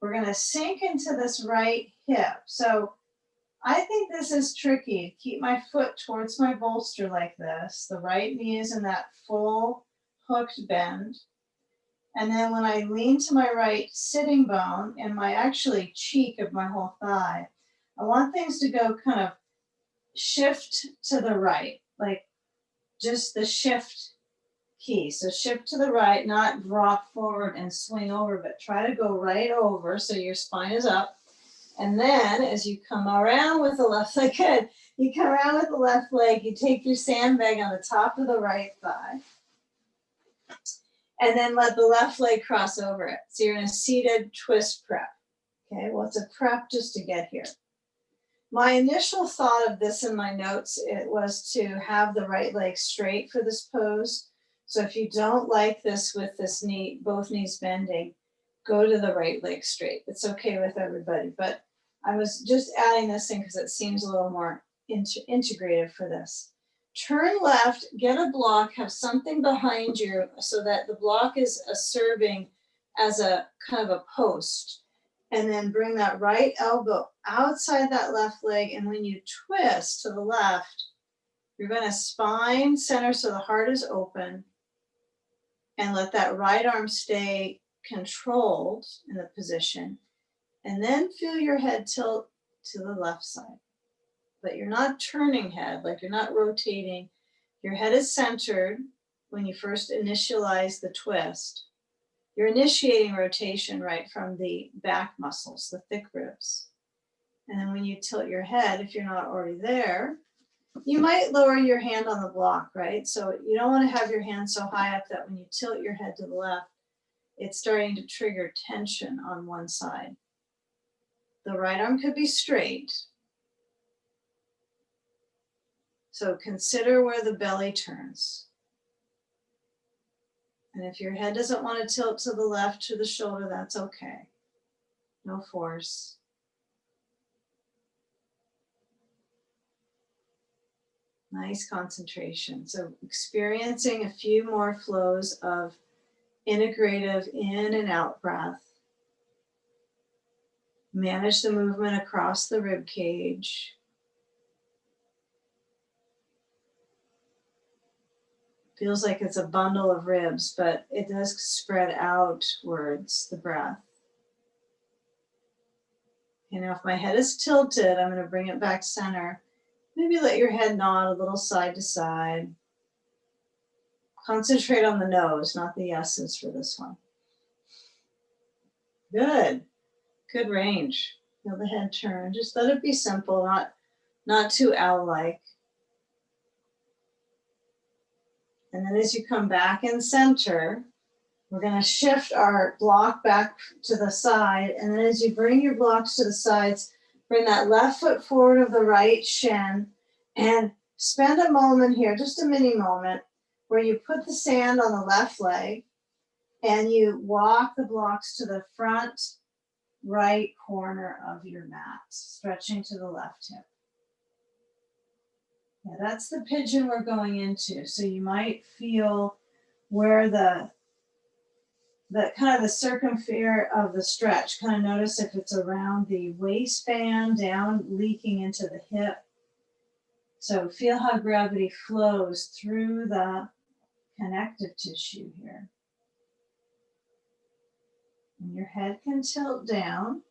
[SPEAKER 1] We're going to sink into this right hip. So I think this is tricky. Keep my foot towards my bolster like this. The right knee is in that full hooked bend. And then when I lean to my right sitting bone and my actually cheek of my whole thigh, I want things to go kind of shift to the right, like just the shift key. So shift to the right, not drop forward and swing over, but try to go right over so your spine is up. And then as you come around with the left leg, good. You come around with the left leg, you take your sandbag on the top of the right thigh. And then let the left leg cross over it. So you're in a seated twist prep. Okay, well, it's a prep just to get here. My initial thought of this in my notes, it was to have the right leg straight for this pose. So if you don't like this with this knee, both knees bending, go to the right leg straight. It's okay with everybody, but I was just adding this in because it seems a little more integrative for this. Turn left, get a block, have something behind you so that the block is serving as a kind of a post. And then bring that right elbow outside that left leg. And when you twist to the left, you're going to spine center so the heart is open. And let that right arm stay controlled in the position. And then feel your head tilt to the left side. But you're not turning head, like you're not rotating. Your head is centered when you first initialize the twist. You're initiating rotation right from the back muscles, the thick ribs. And then when you tilt your head, if you're not already there, you might lower your hand on the block, right? So you don't want to have your hand so high up that when you tilt your head to the left, it's starting to trigger tension on one side. The right arm could be straight. So consider where the belly turns. And if your head doesn't want to tilt to the left to the shoulder, that's okay. No force. Nice concentration. So experiencing a few more flows of integrative in and out breath. Manage the movement across the rib cage. Feels like it's a bundle of ribs, but it does spread outwards, the breath. You know, if my head is tilted, I'm going to bring it back center. Maybe let your head nod a little side to side. Concentrate on the nose, not the yeses for this one. Good. Good range. Feel the head turn. Just let it be simple, not too owl-like. And then as you come back in center, we're going to shift our block back to the side. And then as you bring your blocks to the sides, bring that left foot forward of the right shin and spend a moment here, just a mini moment, where you put the sand on the left leg and you walk the blocks to the front right corner of your mat, stretching to the left hip. Yeah, that's the pigeon we're going into. So you might feel where the kind of the circumference of the stretch. Kind of notice if it's around the waistband, down, leaking into the hip. So feel how gravity flows through the connective tissue here. And your head can tilt down.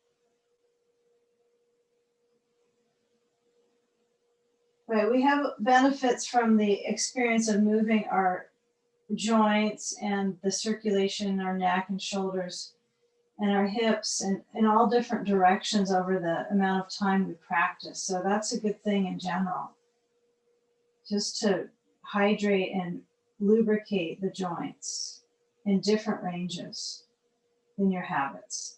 [SPEAKER 1] Right, we have benefits from the experience of moving our joints and the circulation in our neck and shoulders and our hips and in all different directions over the amount of time we practice. So that's a good thing in general, just to hydrate and lubricate the joints in different ranges in your habits.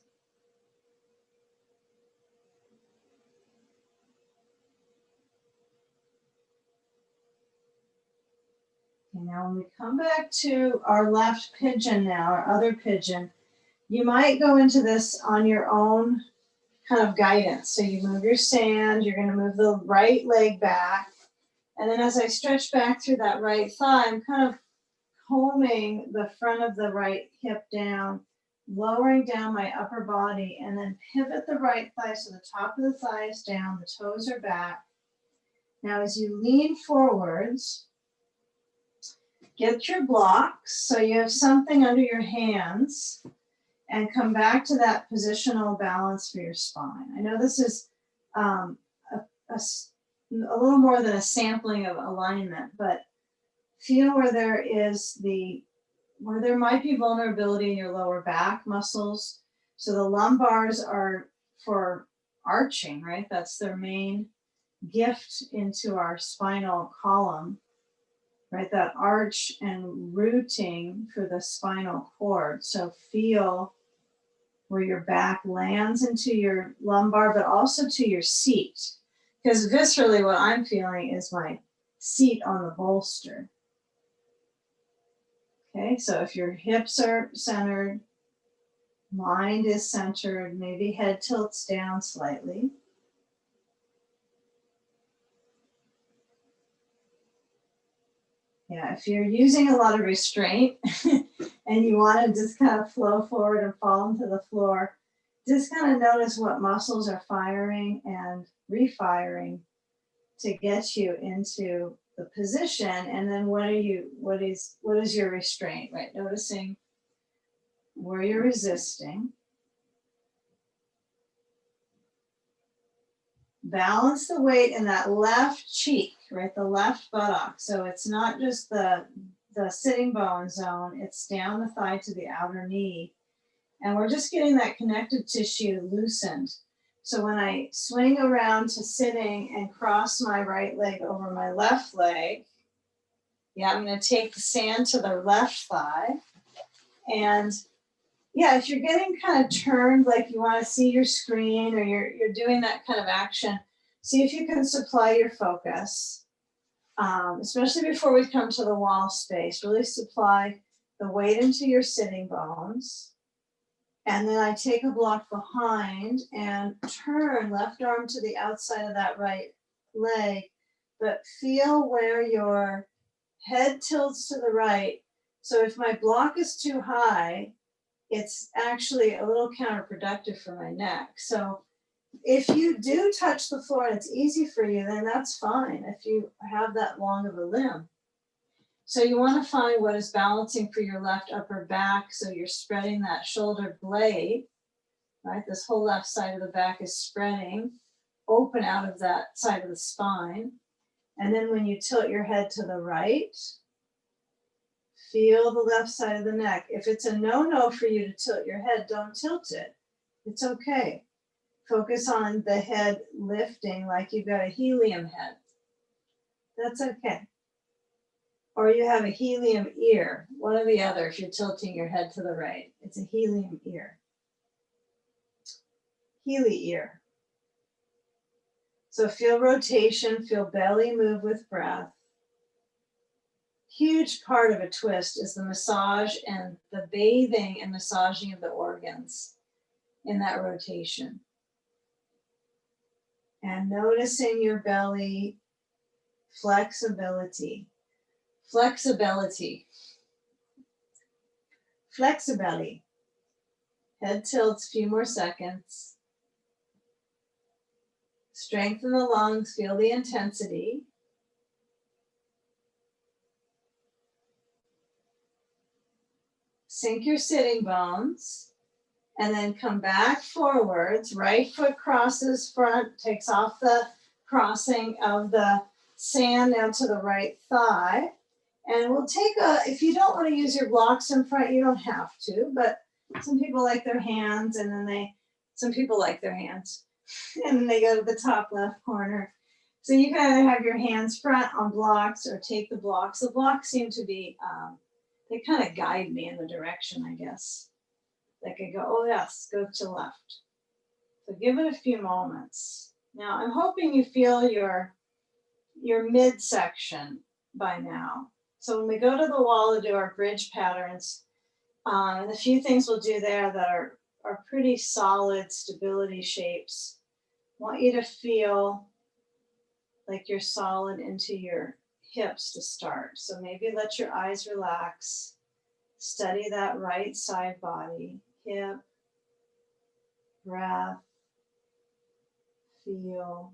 [SPEAKER 1] Okay, now when we come back to our left pigeon now, our other pigeon, you might go into this on your own kind of guidance. So you move your sand, you're going to move the right leg back. And then as I stretch back through that right thigh, I'm kind of combing the front of the right hip down, lowering down my upper body, and then pivot the right thigh so the top of the thigh is down, the toes are back. Now as you lean forwards, get your blocks so you have something under your hands and come back to that positional balance for your spine. I know this is a little more than a sampling of alignment, but feel where there might be vulnerability in your lower back muscles. So the lumbars are for arching, right? That's their main gift into our spinal column, right? That arch and rooting for the spinal cord. So feel where your back lands into your lumbar, but also to your seat. Because viscerally, what I'm feeling is my seat on the bolster. Okay, so if your hips are centered, mind is centered, maybe head tilts down slightly. Yeah, if you're using a lot of restraint and you want to just kind of flow forward and fall into the floor, just kind of notice what muscles are firing and refiring to get you into the position. And then what is your restraint, right? Noticing where you're resisting. Balance the weight in that left cheek, right? The left buttock. So it's not just the sitting bone zone, it's down the thigh to the outer knee. And we're just getting that connective tissue loosened. So when I swing around to sitting and cross my right leg over my left leg, yeah, I'm going to take the sand to the left thigh. And yeah, if you're getting kind of turned, like you want to see your screen or you're doing that kind of action, see if you can supply your focus, especially before we come to the wall space. Really supply the weight into your sitting bones. And then I take a block behind and turn left arm to the outside of that right leg, but feel where your head tilts to the right. So if my block is too high, it's actually a little counterproductive for my neck. So if you do touch the floor and it's easy for you, then that's fine if you have that long of a limb. So you want to find what is balancing for your left upper back. So you're spreading that shoulder blade, right? This whole left side of the back is spreading open out of that side of the spine. And then when you tilt your head to the right, feel the left side of the neck. If it's a no-no for you to tilt your head, don't tilt it. It's okay. Focus on the head lifting like you've got a helium head. That's okay. Or you have a helium ear, one or the other if you're tilting your head to the right. It's a helium ear. Heli ear. So feel rotation, feel belly move with breath. Huge part of a twist is the massage and the bathing and massaging of the organs in that rotation. And noticing your belly flexibility. Flexibility. Flexibility. Head tilts, few more seconds. Strengthen the lungs, feel the intensity. Sink your sitting bones. And then come back forwards. Right foot crosses front, takes off the crossing of the sand now to the right thigh. And we'll take if you don't want to use your blocks in front, you don't have to, but some people like their hands, and then some people like their hands, and then they go to the top left corner. So you can either have your hands front on blocks or take the blocks. The blocks seem to be, they kind of guide me in the direction, I guess. Like I go, oh yes, go to left. So give it a few moments. Now I'm hoping you feel your midsection by now. So when we go to the wall to do our bridge patterns, and a few things we'll do there that are pretty solid stability shapes. I want you to feel like you're solid into your hips to start. So maybe let your eyes relax. Study that right side body, hip, breath, feel.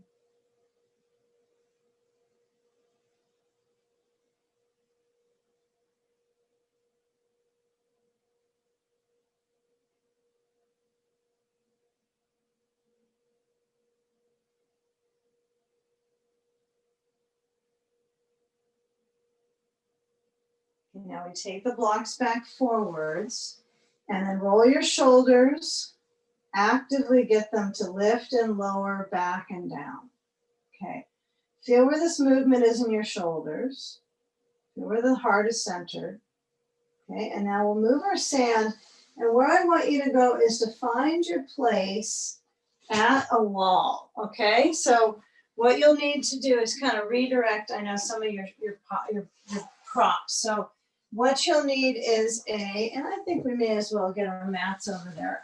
[SPEAKER 1] And now we take the blocks back forwards and then roll your shoulders. Actively get them to lift and lower, back and down. Okay. Feel where this movement is in your shoulders. Feel where the heart is centered. Okay, and now we'll move our sand. And where I want you to go is to find your place at a wall. Okay, so what you'll need to do is kind of redirect, I know, some of your props. So what you'll need is and I think we may as well get our mats over there.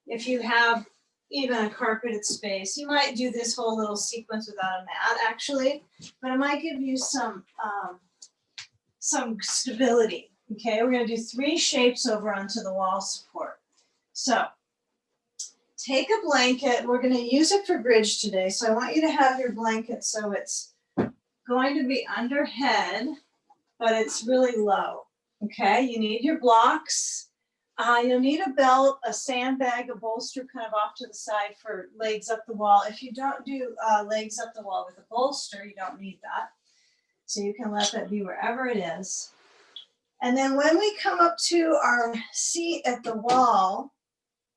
[SPEAKER 1] If you have even a carpeted space, you might do this whole little sequence without a mat actually, but it might give you some stability. Okay, we're going to do 3 shapes over onto the wall support. So take a blanket. We're going to use it for bridge today. So I want you to have your blanket so it's going to be under head, but it's really low. Okay, you need your blocks. You'll need a belt, a sandbag, a bolster kind of off to the side for legs up the wall. If you don't do legs up the wall with a bolster, you don't need that. So you can let that be wherever it is. And then when we come up to our seat at the wall,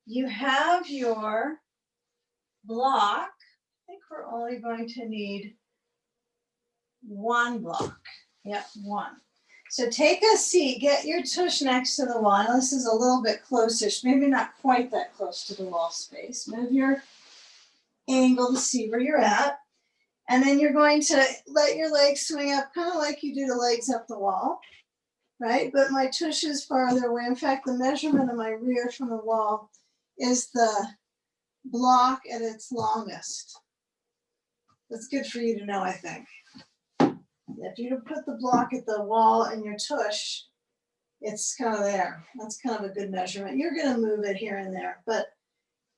[SPEAKER 1] you have your block. I think we're only going to need 1 block. Yep, 1. So take a seat, get your tush next to the wall. Now this is a little bit close-ish, maybe not quite that close to the wall space. Move your angle to see where you're at. And then you're going to let your legs swing up, kind of like you do the legs up the wall, right? But my tush is farther away. In fact, the measurement of my rear from the wall is the block at its longest. That's good for you to know, I think. If you put the block at the wall and your tush, it's kind of there. That's kind of a good measurement. You're going to move it here and there, but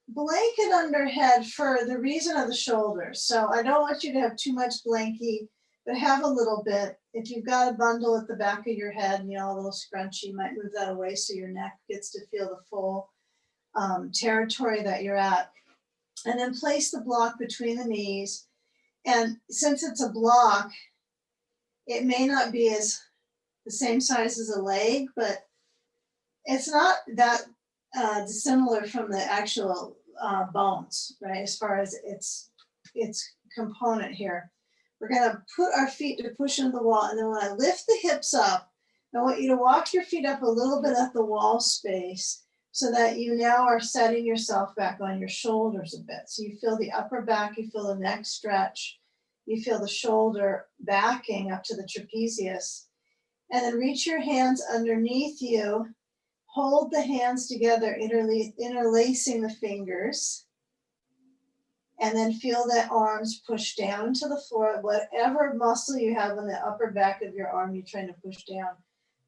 [SPEAKER 1] blanket under head for the reason of the shoulders. So I don't want you to have too much blankie, but have a little bit. If you've got a bundle at the back of your head, a little scrunchy, you might move that away so your neck gets to feel the full territory that you're at. And then place the block between the knees. And since it's a block, it may not be the same size as a leg, but it's not that dissimilar from the actual bones, right? As far as its component here. We're gonna put our feet to push into the wall, and then when I lift the hips up, I want you to walk your feet up a little bit at the wall space so that you now are setting yourself back on your shoulders a bit. So you feel the upper back, you feel the neck stretch, you feel the shoulder backing up to the trapezius. And then reach your hands underneath you, hold the hands together, interlacing the fingers. And then feel the arms push down to the floor. Whatever muscle you have on the upper back of your arm, you're trying to push down.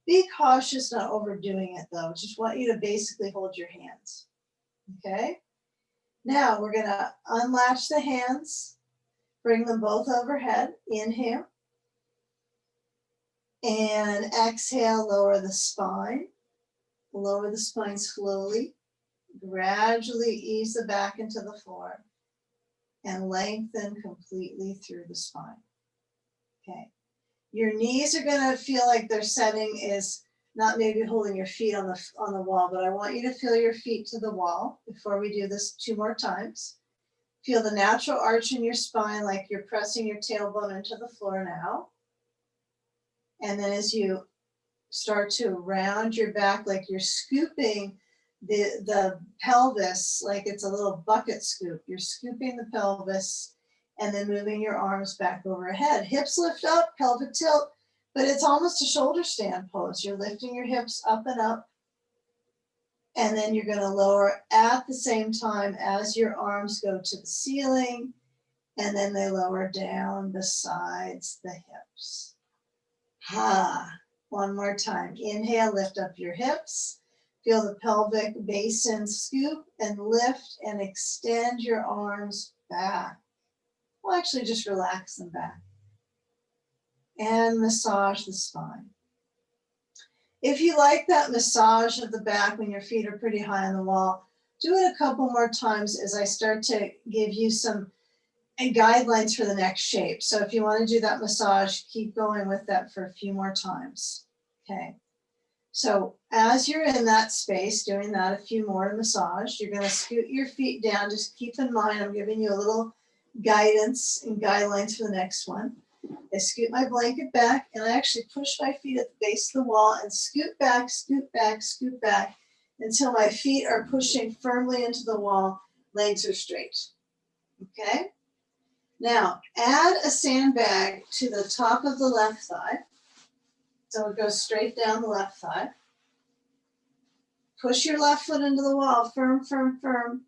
[SPEAKER 1] Be cautious not overdoing it though. Just want you to basically hold your hands. Okay? Now we're gonna unlatch the hands, bring them both overhead. Inhale. And exhale, lower the spine. Lower the spine slowly. Gradually ease the back into the floor. And lengthen completely through the spine. Okay. Your knees are gonna feel like their setting is not maybe holding your feet on the wall, but I want you to feel your feet to the wall before we do this 2 more times. Feel the natural arch in your spine like you're pressing your tailbone into the floor now. And then as you start to round your back like you're scooping the pelvis like it's a little bucket scoop. You're scooping the pelvis and then moving your arms back overhead. Hips lift up, pelvic tilt, but it's almost a shoulder stand pose. You're lifting your hips up and up, and then you're gonna lower at the same time as your arms go to the ceiling, and then they lower down besides the hips. One more time. Inhale, lift up your hips. Feel the pelvic basin scoop and lift and extend your arms back. Well, actually just relax them back. And massage the spine. If you like that massage of the back when your feet are pretty high on the wall, do it a couple more times as I start to give you some guidelines for the next shape. So if you want to do that massage, keep going with that for a few more times. Okay. So as you're in that space, doing that a few more massage, you're going to scoot your feet down. Just keep in mind, I'm giving you a little guidance and guidelines for the next one. I scoot my blanket back and I actually push my feet at the base of the wall and scoot back, scoot back, scoot back until my feet are pushing firmly into the wall, legs are straight. Okay? Now, add a sandbag to the top of the left thigh. So it goes straight down the left thigh. Push your left foot into the wall, firm, firm, firm.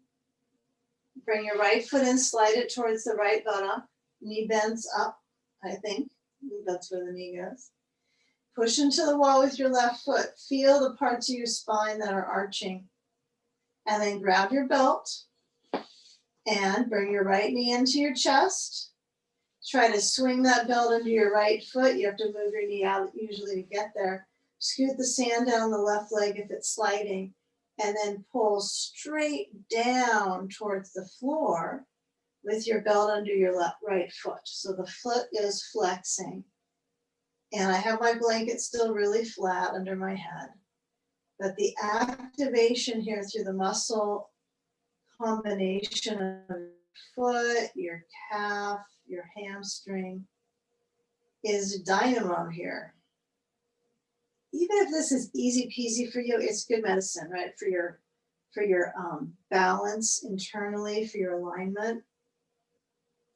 [SPEAKER 1] Bring your right foot in, slide it towards the right buttock. Knee bends up, I think. That's where the knee goes. Push into the wall with your left foot. Feel the parts of your spine that are arching. And then grab your belt and bring your right knee into your chest. Try to swing that belt under your right foot. You have to move your knee out usually to get there. Scoot the sand down the left leg if it's sliding, and then pull straight down towards the floor with your belt under your right foot. So the foot is flexing. And I have my blanket still really flat under my head. But the activation here through the muscle combination of your foot, your calf, your hamstring is dynamo here. Even if this is easy peasy for you, it's good medicine, right? For your balance internally, for your alignment.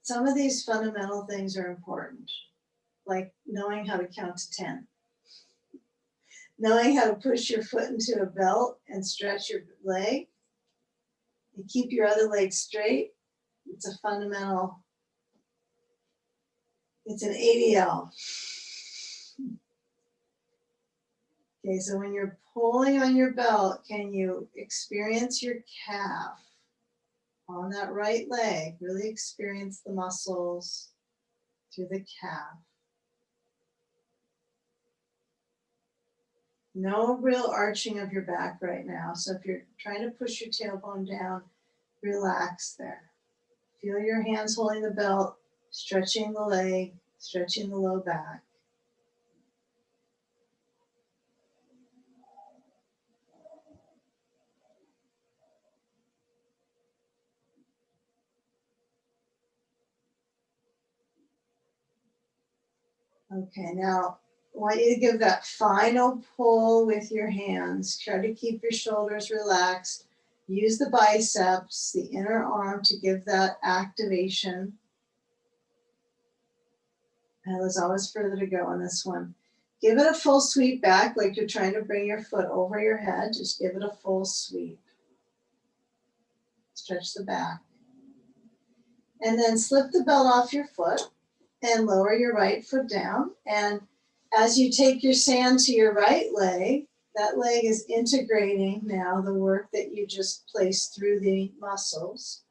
[SPEAKER 1] Some of these fundamental things are important, like knowing how to count to 10. Knowing how to push your foot into a belt and stretch your leg and keep your other leg straight. It's a fundamental, it's an ADL. Okay, so when you're pulling on your belt, can you experience your calf on that right leg? Really experience the muscles through the calf. No real arching of your back right now. So if you're trying to push your tailbone down, relax there. Feel your hands holding the belt, stretching the leg, stretching the low back. Okay, now I want you to give that final pull with your hands. Try to keep your shoulders relaxed. Use the biceps, the inner arm to give that activation. And there's always further to go on this one. Give it a full sweep back like you're trying to bring your foot over your head. Just give it a full sweep. Stretch the back. And then slip the belt off your foot and lower your right foot down. And as you take your sand to your right leg, that leg is integrating now the work that you just placed through the muscles.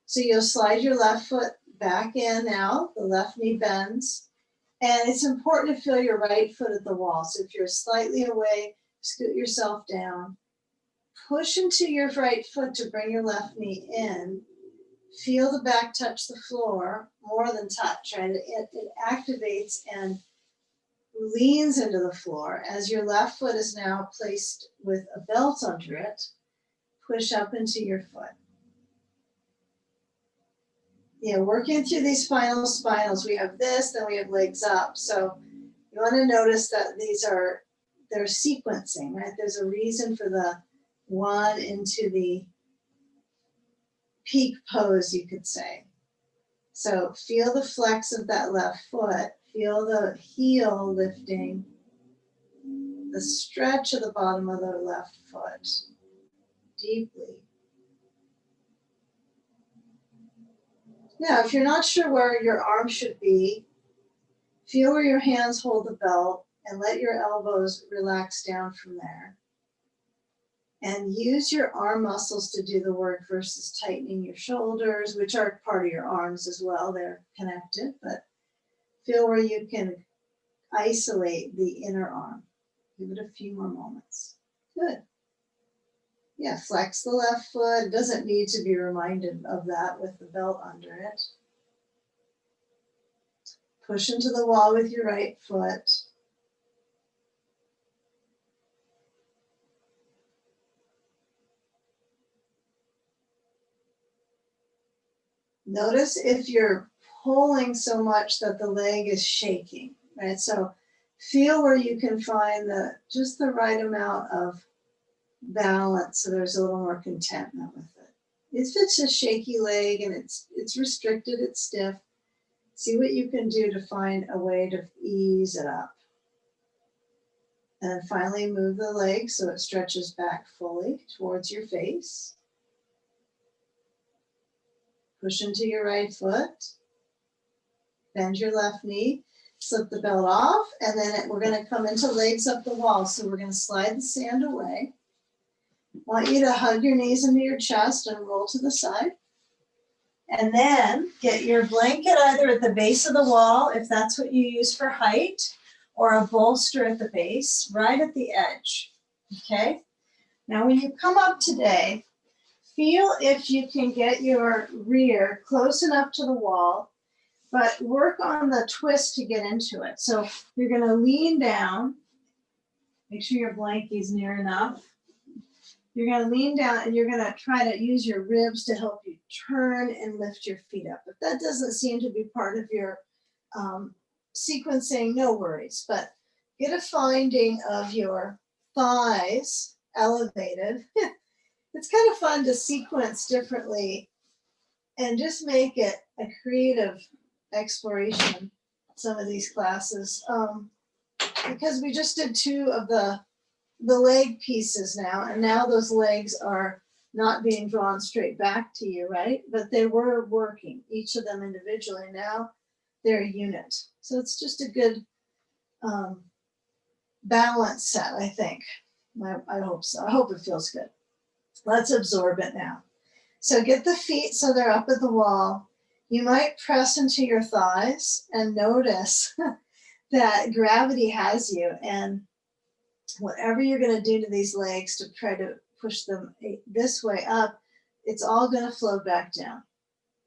[SPEAKER 1] So you'll slide your left foot back in now, the left knee bends. And it's important to feel your right foot at the wall. So if you're slightly away, scoot yourself down. Push into your right foot to bring your left knee in. Feel the back touch the floor more than touch, right? It activates and leans into the floor. As your left foot is now placed with a belt under it, push up into your foot. Yeah, working through these final spinals, we have this, then we have legs up. So you want to notice that they're sequencing, right? There's a reason for the one into the peak pose, you could say. So feel the flex of that left foot, feel the heel lifting, the stretch of the bottom of the left foot deeply. Now, if you're not sure where your arm should be, feel where your hands hold the belt and let your elbows relax down from there. And use your arm muscles to do the work versus tightening your shoulders, which are part of your arms as well. They're connected, but feel where you can isolate the inner arm. Give it a few more moments. Good. Yeah, flex the left foot. It doesn't need to be reminded of that with the belt under it. Push into the wall with your right foot. Notice if you're pulling so much that the leg is shaking, right? So feel where you can find just the right amount of balance so there's a little more contentment with it. If it's a shaky leg and it's restricted, it's stiff, see what you can do to find a way to ease it up. And finally move the leg so it stretches back fully towards your face. Push into your right foot. Bend your left knee. Slip the belt off. And then we're going to come into legs up the wall. So we're going to slide the sand away. Want you to hug your knees into your chest and roll to the side. And then get your blanket either at the base of the wall, if that's what you use for height, or a bolster at the base, right at the edge. Okay? Now when you come up today, feel if you can get your rear close enough to the wall, but work on the twist to get into it. So you're going to lean down. Make sure your blankie's near enough. You're going to lean down and you're going to try to use your ribs to help you turn and lift your feet up. If that doesn't seem to be part of your sequencing, no worries. But get a finding of your thighs elevated. It's kind of fun to sequence differently and just make it a creative exploration, some of these classes. Because we just did two of the leg pieces now, and now those legs are not being drawn straight back to you, right? But they were working, each of them individually. Now they're a unit. So it's just a good balance set, I think. I hope so. I hope it feels good. Let's absorb it now. So get the feet so they're up at the wall. You might press into your thighs and notice that gravity has you, and whatever you're going to do to these legs to try to push them this way up, it's all going to flow back down,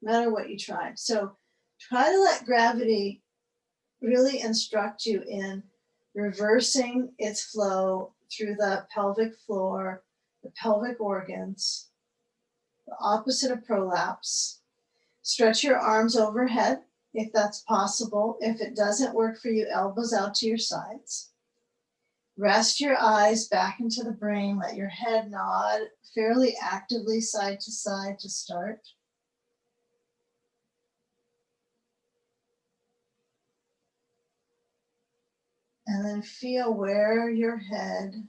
[SPEAKER 1] no matter what you try. So try to let gravity really instruct you in reversing its flow through the pelvic floor, the pelvic organs, the opposite of prolapse. Stretch your arms overhead if that's possible. If it doesn't work for you, elbows out to your sides. Rest your eyes back into the brain. Let your head nod fairly actively side to side to start. And then feel where your head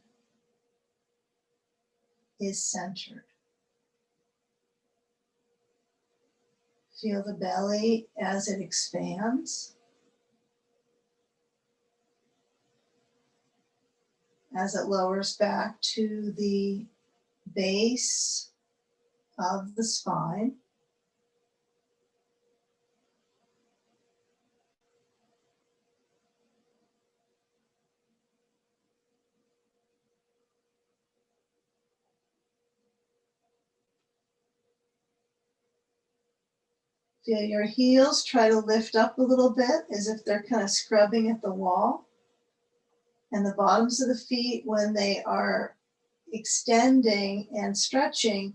[SPEAKER 1] is centered. Feel the belly as it expands, as it lowers back to the base of the spine. Feel your heels try to lift up a little bit as if they're kind of scrubbing at the wall. And the bottoms of the feet, when they are extending and stretching,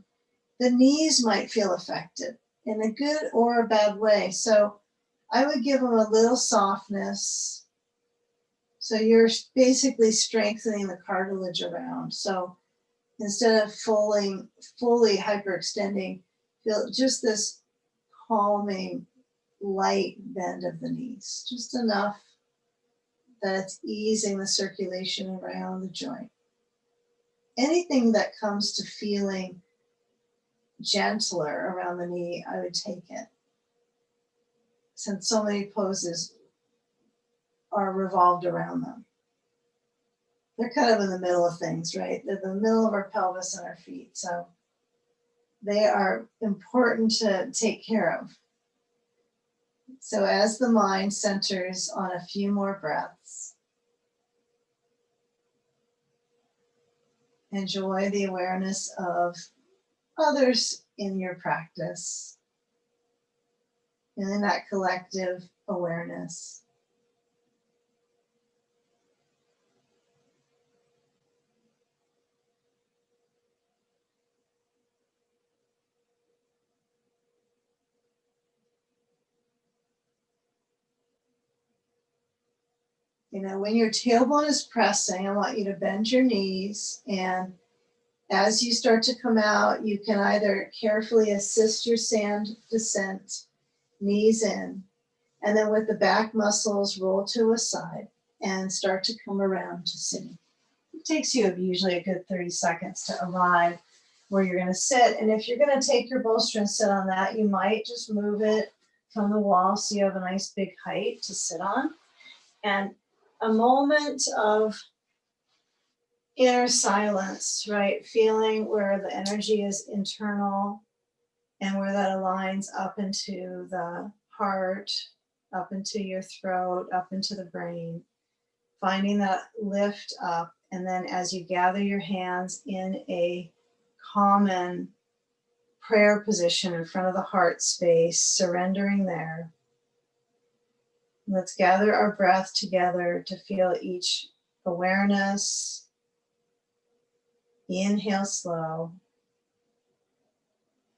[SPEAKER 1] the knees might feel affected in a good or a bad way. So I would give them a little softness. So you're basically strengthening the cartilage around. So instead of fully hyperextending, feel just this calming, light bend of the knees, just enough that it's easing the circulation around the joint. Anything that comes to feeling gentler around the knee, I would take it. Since so many poses are revolved around them. They're kind of in the middle of things, right? They're the middle of our pelvis and our feet. So they are important to take care of. So as the mind centers on a few more breaths, enjoy the awareness of others in your practice, and in that collective awareness. You know, when your tailbone is pressing, I want you to bend your knees, and as you start to come out, you can either carefully assist your sand descent, knees in, and then with the back muscles roll to a side and start to come around to sitting. It takes you usually a good 30 seconds to arrive where you're going to sit. And if you're going to take your bolster and sit on that, you might just move it from the wall so you have a nice big height to sit on. And a moment of inner silence, right? Feeling where the energy is internal and where that aligns up into the heart, up into your throat, up into the brain. Finding that lift up, and then as you gather your hands in a common prayer position in front of the heart space, surrendering there. Let's gather our breath together to feel each awareness. Inhale slow,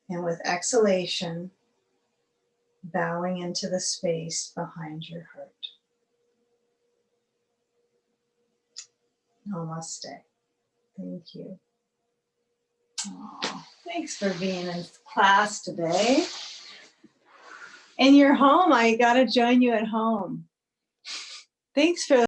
[SPEAKER 1] and with exhalation, bowing into the space behind your heart. Namaste. Thank you. Oh, thanks for being in class today. In your home, I got to join you at home. Thanks for